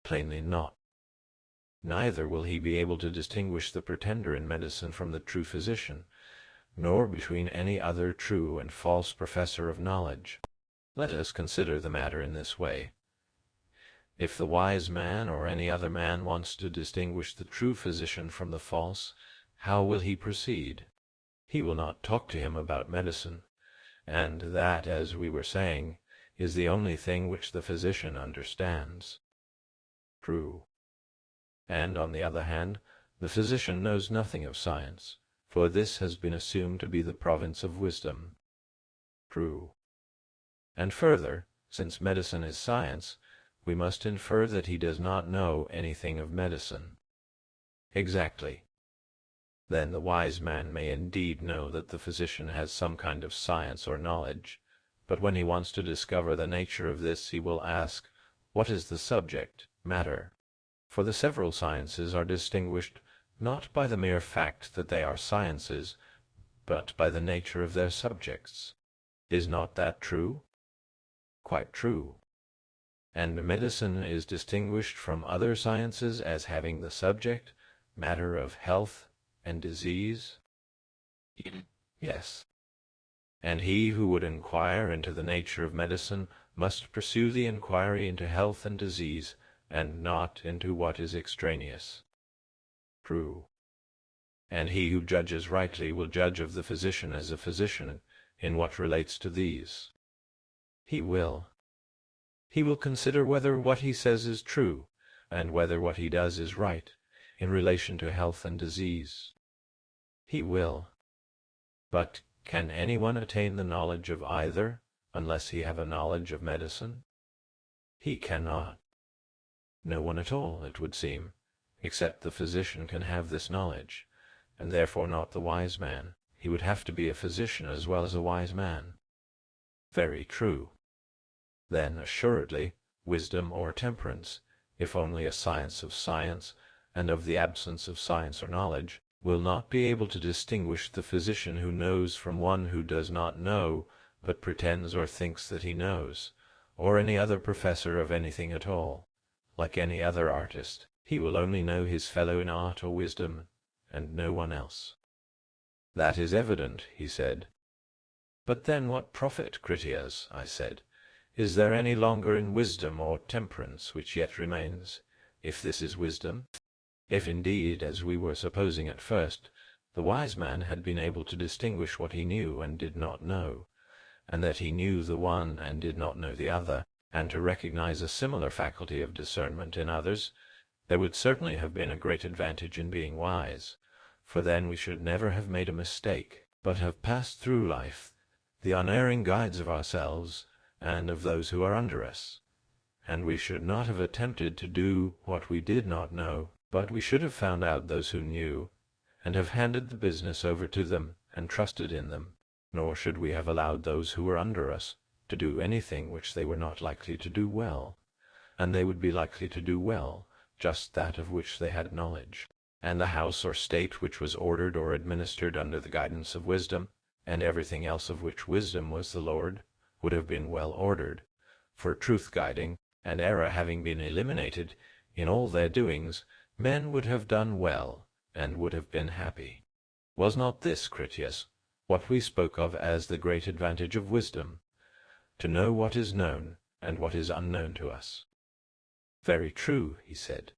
Plainly not. Neither will he be able to distinguish the pretender in medicine from the true physician, nor between any other true and false professor of knowledge. Let us consider the matter in this way. If the wise man or any other man wants to distinguish the true physician from the false, how will he proceed? He will not talk to him about medicine, and that, as we were saying, is the only thing which the physician understands. True. And, on the other hand, the physician knows nothing of science, for this has been assumed to be the province of wisdom. True. And further, since medicine is science, we must infer that he does not know anything of medicine. Exactly. Then the wise man may indeed know that the physician has some kind of science or knowledge, but when he wants to discover the nature of this, he will ask, what is the subject, matter? For the several sciences are distinguished not by the mere fact that they are sciences, but by the nature of their subjects. Is not that true? Quite true. And medicine is distinguished from other sciences as having the subject, matter of health and disease? Yes. And he who would inquire into the nature of medicine must pursue the inquiry into health and disease, and not into what is extraneous. True. And he who judges rightly will judge of the physician as a physician in what relates to these. He will. He will consider whether what he says is true, and whether what he does is right, in relation to health and disease. He will. But can anyone attain the knowledge of either, unless he have a knowledge of medicine? He cannot. No one at all, it would seem, except the physician can have this knowledge, and therefore not the wise man. He would have to be a physician as well as a wise man. Very true. Then, assuredly, wisdom or temperance, if only a science of science, and of the absence of science or knowledge, will not be able to distinguish the physician who knows from one who does not know, but pretends or thinks that he knows, or any other professor of anything at all. Like any other artist, he will only know his fellow in art or wisdom, and no one else. That is evident, he said. But then what profit, Critias? I said. Is there any longer in wisdom or temperance which yet remains, if this is wisdom? If indeed, as we were supposing at first, the wise man had been able to distinguish what he knew and did not know, and that he knew the one and did not know the other, and to recognize a similar faculty of discernment in others, there would certainly have been a great advantage in being wise, for then we should never have made a mistake, but have passed through life, the unerring guides of ourselves and of those who are under us, and we should not have attempted to do what we did not know, but we should have found out those who knew, and have handed the business over to them and trusted in them, nor should we have allowed those who were under us to do anything which they were not likely to do well, and they would be likely to do well just that of which they had knowledge, and the house or state which was ordered or administered under the guidance of wisdom, and everything else of which wisdom was the lord, would have been well ordered, for truth-guiding and error having been eliminated in all their doings, men would have done well, and would have been happy. Was not this, Critias, what we spoke of as the great advantage of wisdom, to know what is known and what is unknown to us? Very true, he said.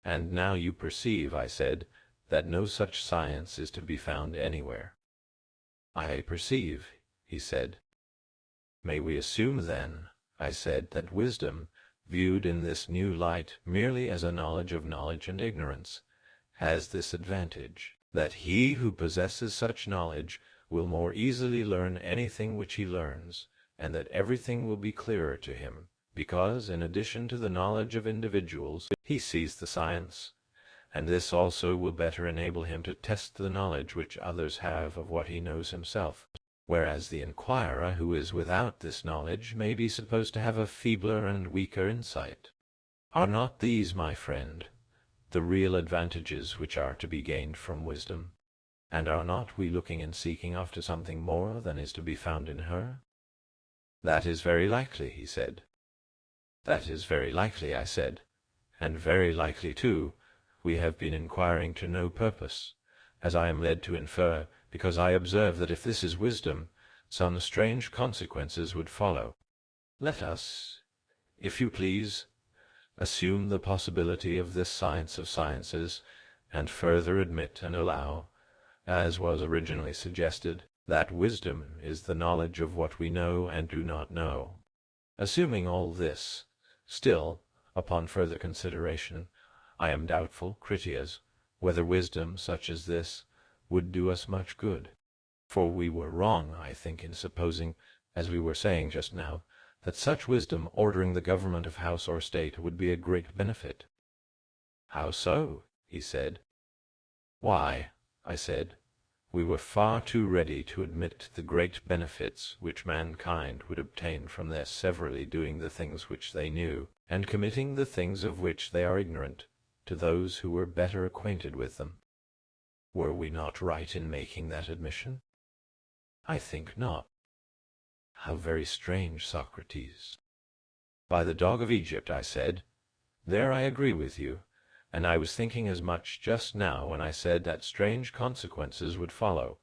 And now you perceive, I said, that no such science is to be found anywhere. I perceive, he said. May we assume then, I said, that wisdom, viewed in this new light merely as a knowledge of knowledge and ignorance, has this advantage, that he who possesses such knowledge will more easily learn anything which he learns, and that everything will be clearer to him, because, in addition to the knowledge of individuals, he sees the science, and this also will better enable him to test the knowledge which others have of what he knows himself, whereas the inquirer who is without this knowledge may be supposed to have a feebler and weaker insight. Are not these, my friend, the real advantages which are to be gained from wisdom? And are not we looking and seeking after something more than is to be found in her? That is very likely, he said. That is very likely, I said, and very likely, too, we have been inquiring to no purpose, as I am led to infer, because I observe that if this is wisdom, some strange consequences would follow. Let us, if you please, assume the possibility of this science of sciences, and further admit and allow, as was originally suggested, that wisdom is the knowledge of what we know and do not know. Assuming all this, still, upon further consideration, I am doubtful, Critias, whether wisdom such as this would do us much good. For we were wrong, I think, in supposing, as we were saying just now, that such wisdom ordering the government of house or state would be a great benefit. How so? He said. Why, I said, we were far too ready to admit the great benefits which mankind would obtain from their severally doing the things which they knew, and committing the things of which they are ignorant, to those who were better acquainted with them. Were we not right in making that admission? I think not. How very strange, Socrates. By the dog of Egypt, I said, there I agree with you, and I was thinking as much just now when I said that strange consequences would follow,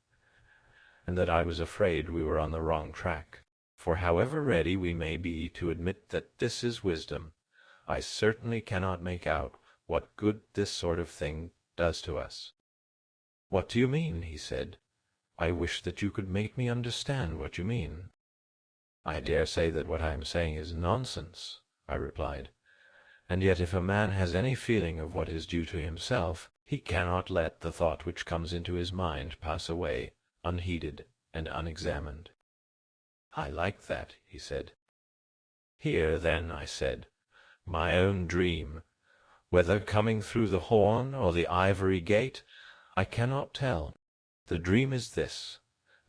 and that I was afraid we were on the wrong track. For however ready we may be to admit that this is wisdom, I certainly cannot make out what good this sort of thing does to us. What do you mean? He said. I wish that you could make me understand what you mean. I dare say that what I am saying is nonsense, I replied. And yet if a man has any feeling of what is due to himself, he cannot let the thought which comes into his mind pass away, unheeded and unexamined. I like that, he said. Here, then, I said, my own dream, whether coming through the horn or the ivory gate, I cannot tell. The dream is this.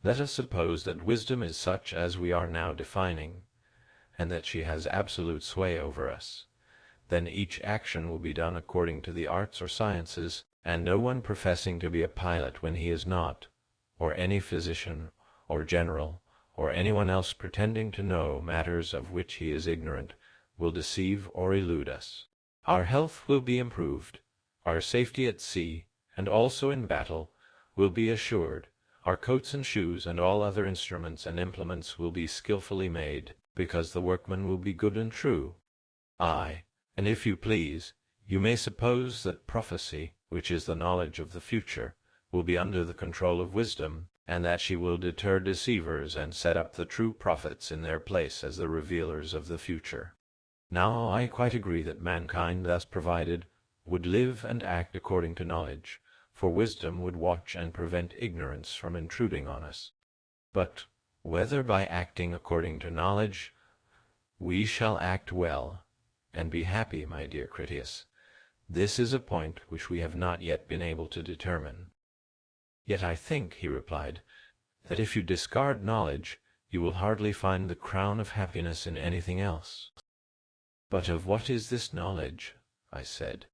Let us suppose that wisdom is such as we are now defining, and that she has absolute sway over us. Then each action will be done according to the arts or sciences, and no one professing to be a pilot when he is not, or any physician or general, or anyone else pretending to know matters of which he is ignorant, will deceive or elude us. Our health will be improved, our safety at sea, and also in battle, will be assured. Our coats and shoes and all other instruments and implements will be skilfully made, because the workman will be good and true. Aye, and if you please, you may suppose that prophecy, which is the knowledge of the future, will be under the control of wisdom, and that she will deter deceivers and set up the true prophets in their place as the revealers of the future. Now I quite agree that mankind thus provided would live and act according to knowledge, for wisdom would watch and prevent ignorance from intruding on us. But whether by acting according to knowledge we shall act well, and be happy, my dear Critias, this is a point which we have not yet been able to determine. Yet I think, he replied, that if you discard knowledge, you will hardly find the crown of happiness in anything else. But of what is this knowledge? I said.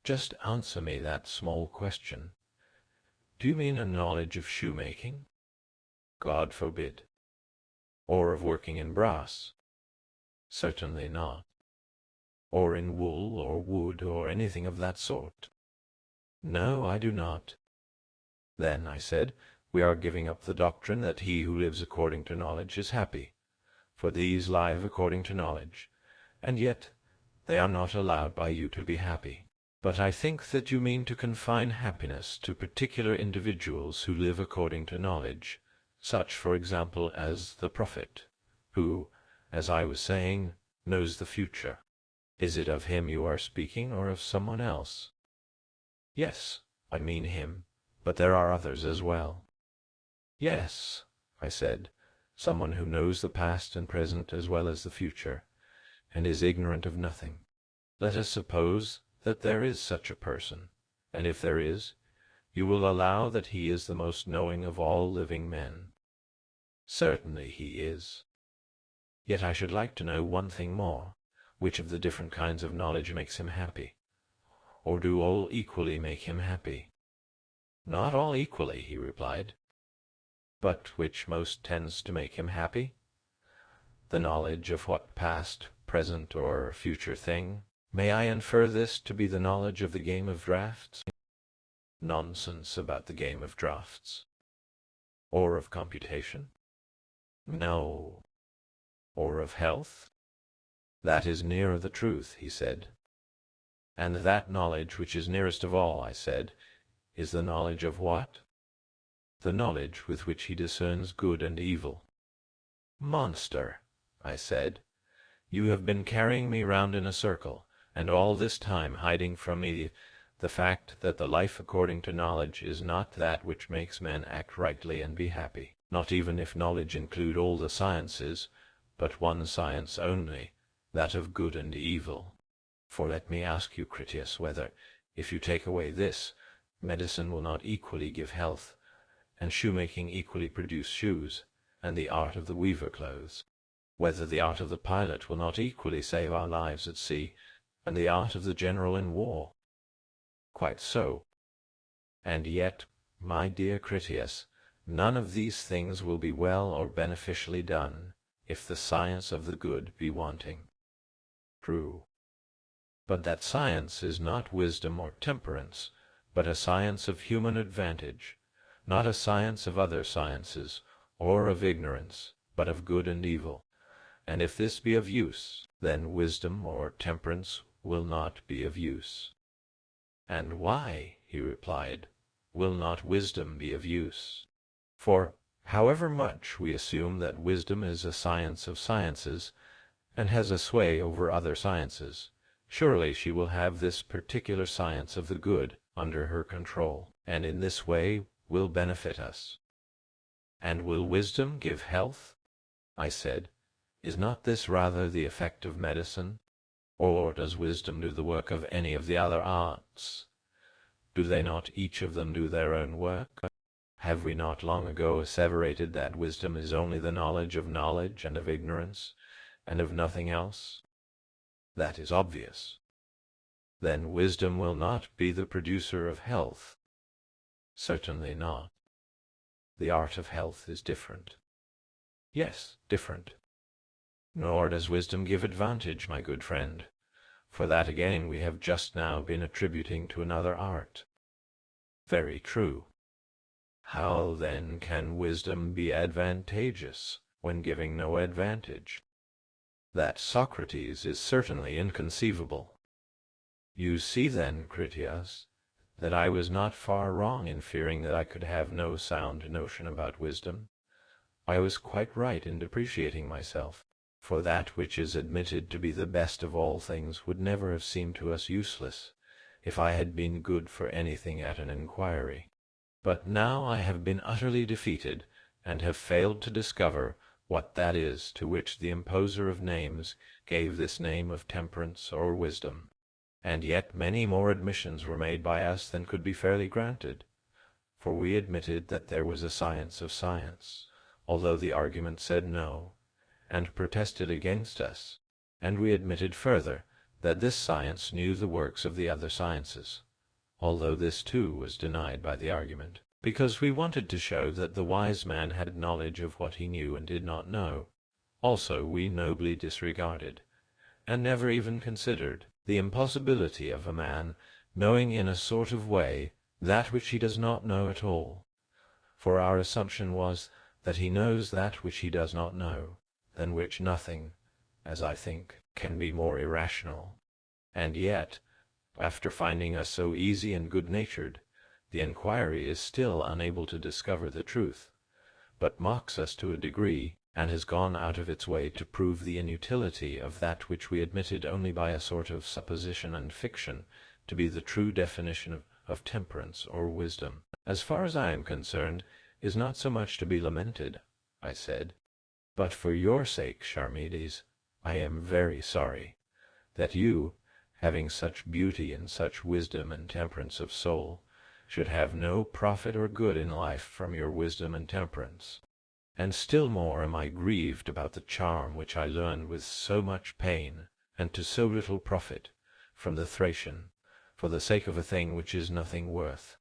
Just answer me that small question. Do you mean a knowledge of shoemaking? God forbid. Or of working in brass? Certainly not. or in wool or wood or anything of that sort? No, I do not. Then, I said, we are giving up the doctrine that he who lives according to knowledge is happy, for these live according to knowledge, and yet they are not allowed by you to be happy. But I think that you mean to confine happiness to particular individuals who live according to knowledge, such, for example, as the prophet, who, as I was saying, knows the future. Is it of him you are speaking, or of someone else? Yes, I mean him, but there are others as well. Yes, I said, someone who knows the past and present as well as the future, and is ignorant of nothing. Let us suppose that there is such a person, and if there is, you will allow that he is the most knowing of all living men. Certainly he is. Yet I should like to know one thing more. Which of the different kinds of knowledge makes him happy? Or do all equally make him happy? Not all equally, he replied. But which most tends to make him happy? The knowledge of what past, present, or future thing? May I infer this to be the knowledge of the game of draughts? Nonsense about the game of draughts. Or of computation? No. Or of health? That is nearer the truth, he said. And that knowledge which is nearest of all, I said, is the knowledge of what? The knowledge with which he discerns good and evil. Monster, I said, you have been carrying me round in a circle, and all this time hiding from me the fact that the life according to knowledge is not that which makes men act rightly and be happy, not even if knowledge include all the sciences, but one science only, that of good and evil. For let me ask you, Critias, whether, if you take away this, medicine will not equally give health, and shoemaking equally produce shoes, and the art of the weaver clothes? Whether the art of the pilot will not equally save our lives at sea, and the art of the general in war? Quite so. And yet, my dear Critias, none of these things will be well or beneficially done, if the science of the good be wanting. True. But that science is not wisdom or temperance, but a science of human advantage, not a science of other sciences, or of ignorance, but of good and evil. And if this be of use, then wisdom or temperance will not be of use. And why, he replied, will not wisdom be of use? For, however much we assume that wisdom is a science of sciences, and has a sway over other sciences, surely she will have this particular science of the good under her control, and in this way will benefit us. And will wisdom give health? I said, is not this rather the effect of medicine? Or does wisdom do the work of any of the other arts? Do they not each of them do their own work? Have we not long ago asseverated that wisdom is only the knowledge and of ignorance, and of nothing else? That is obvious. Then wisdom will not be the producer of health. Certainly not. The art of health is different. Yes, different. Nor does wisdom give advantage, my good friend, for that again we have just now been attributing to another art. Very true. How then can wisdom be advantageous when giving no advantage? That, Socrates, is certainly inconceivable. You see then, Critias, that I was not far wrong in fearing that I could have no sound notion about wisdom. I was quite right in depreciating myself, for that which is admitted to be the best of all things would never have seemed to us useless, if I had been good for anything at an inquiry. But now I have been utterly defeated, and have failed to discover what that is to which the imposer of names gave this name of temperance or wisdom. And yet many more admissions were made by us than could be fairly granted, for we admitted that there was a science of science, although the argument said no, and protested against us, and we admitted further that this science knew the works of the other sciences, although this too was denied by the argument, because we wanted to show that the wise man had knowledge of what he knew and did not know. Also we nobly disregarded, and never even considered the impossibility of a man knowing in a sort of way that which he does not know at all. For our assumption was that he knows that which he does not know, than which nothing, as I think, can be more irrational. And yet, after finding us so easy and good-natured, the inquiry is still unable to discover the truth, but mocks us to a degree, and has gone out of its way to prove the inutility of that which we admitted only by a sort of supposition and fiction to be the true definition of temperance or wisdom. As far as I am concerned, is not so much to be lamented, I said, but for your sake, Charmides, I am very sorry that you, having such beauty and such wisdom and temperance of soul, should have no profit or good in life from your wisdom and temperance. And still more am I grieved about the charm which I learned with so much pain, and to so little profit, from the Thracian, for the sake of a thing which is nothing worth.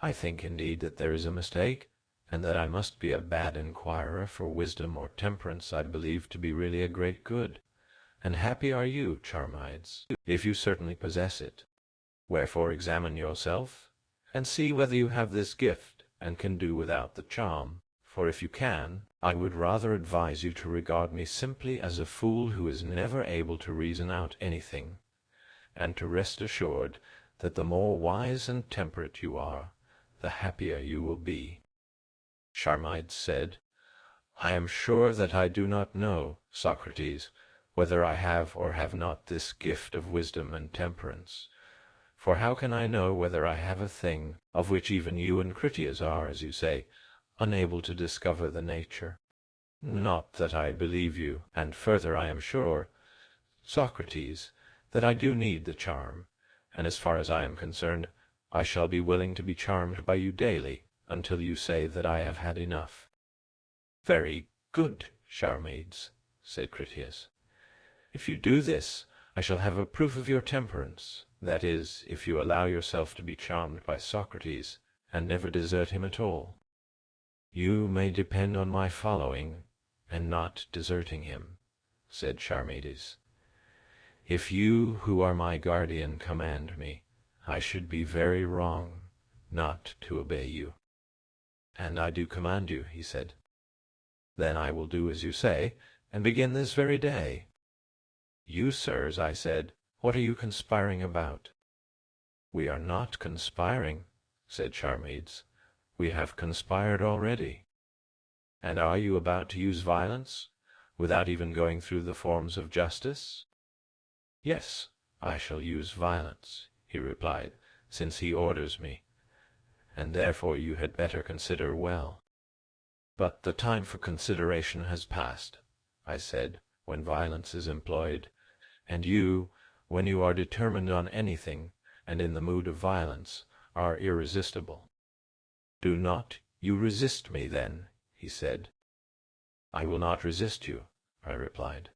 I think indeed that there is a mistake, and that I must be a bad inquirer, for wisdom or temperance I believe to be really a great good. And happy are you, Charmides, if you certainly possess it. Wherefore examine yourself, and see whether you have this gift, and can do without the charm. For if you can, I would rather advise you to regard me simply as a fool who is never able to reason out anything, and to rest assured that the more wise and temperate you are, the happier you will be. Charmides said, I am sure that I do not know, Socrates, whether I have or have not this gift of wisdom and temperance. For how can I know whether I have a thing of which even you and Critias are, as you say, unable to discover the nature? Not that I believe you, and further I am sure, Socrates, that I do need the charm, and as far as I am concerned, I shall be willing to be charmed by you daily, until you say that I have had enough. Very good, Charmides, said Critias. If you do this, I shall have a proof of your temperance, that is, if you allow yourself to be charmed by Socrates, and never desert him at all. You may depend on my following, and not deserting him, said Charmides. If you, who are my guardian, command me, I should be very wrong not to obey you. And I do command you, he said. Then I will do as you say, and begin this very day. You, sirs, I said, what are you conspiring about? We are not conspiring, said Charmides. We have conspired already. And are you about to use violence, without even going through the forms of justice? Yes, I shall use violence, he replied, since he orders me, and therefore you had better consider well. But the time for consideration has passed, I said, when violence is employed, and you, when you are determined on anything, and in the mood of violence, are irresistible. Do not you resist me, then, he said. I will not resist you, I replied.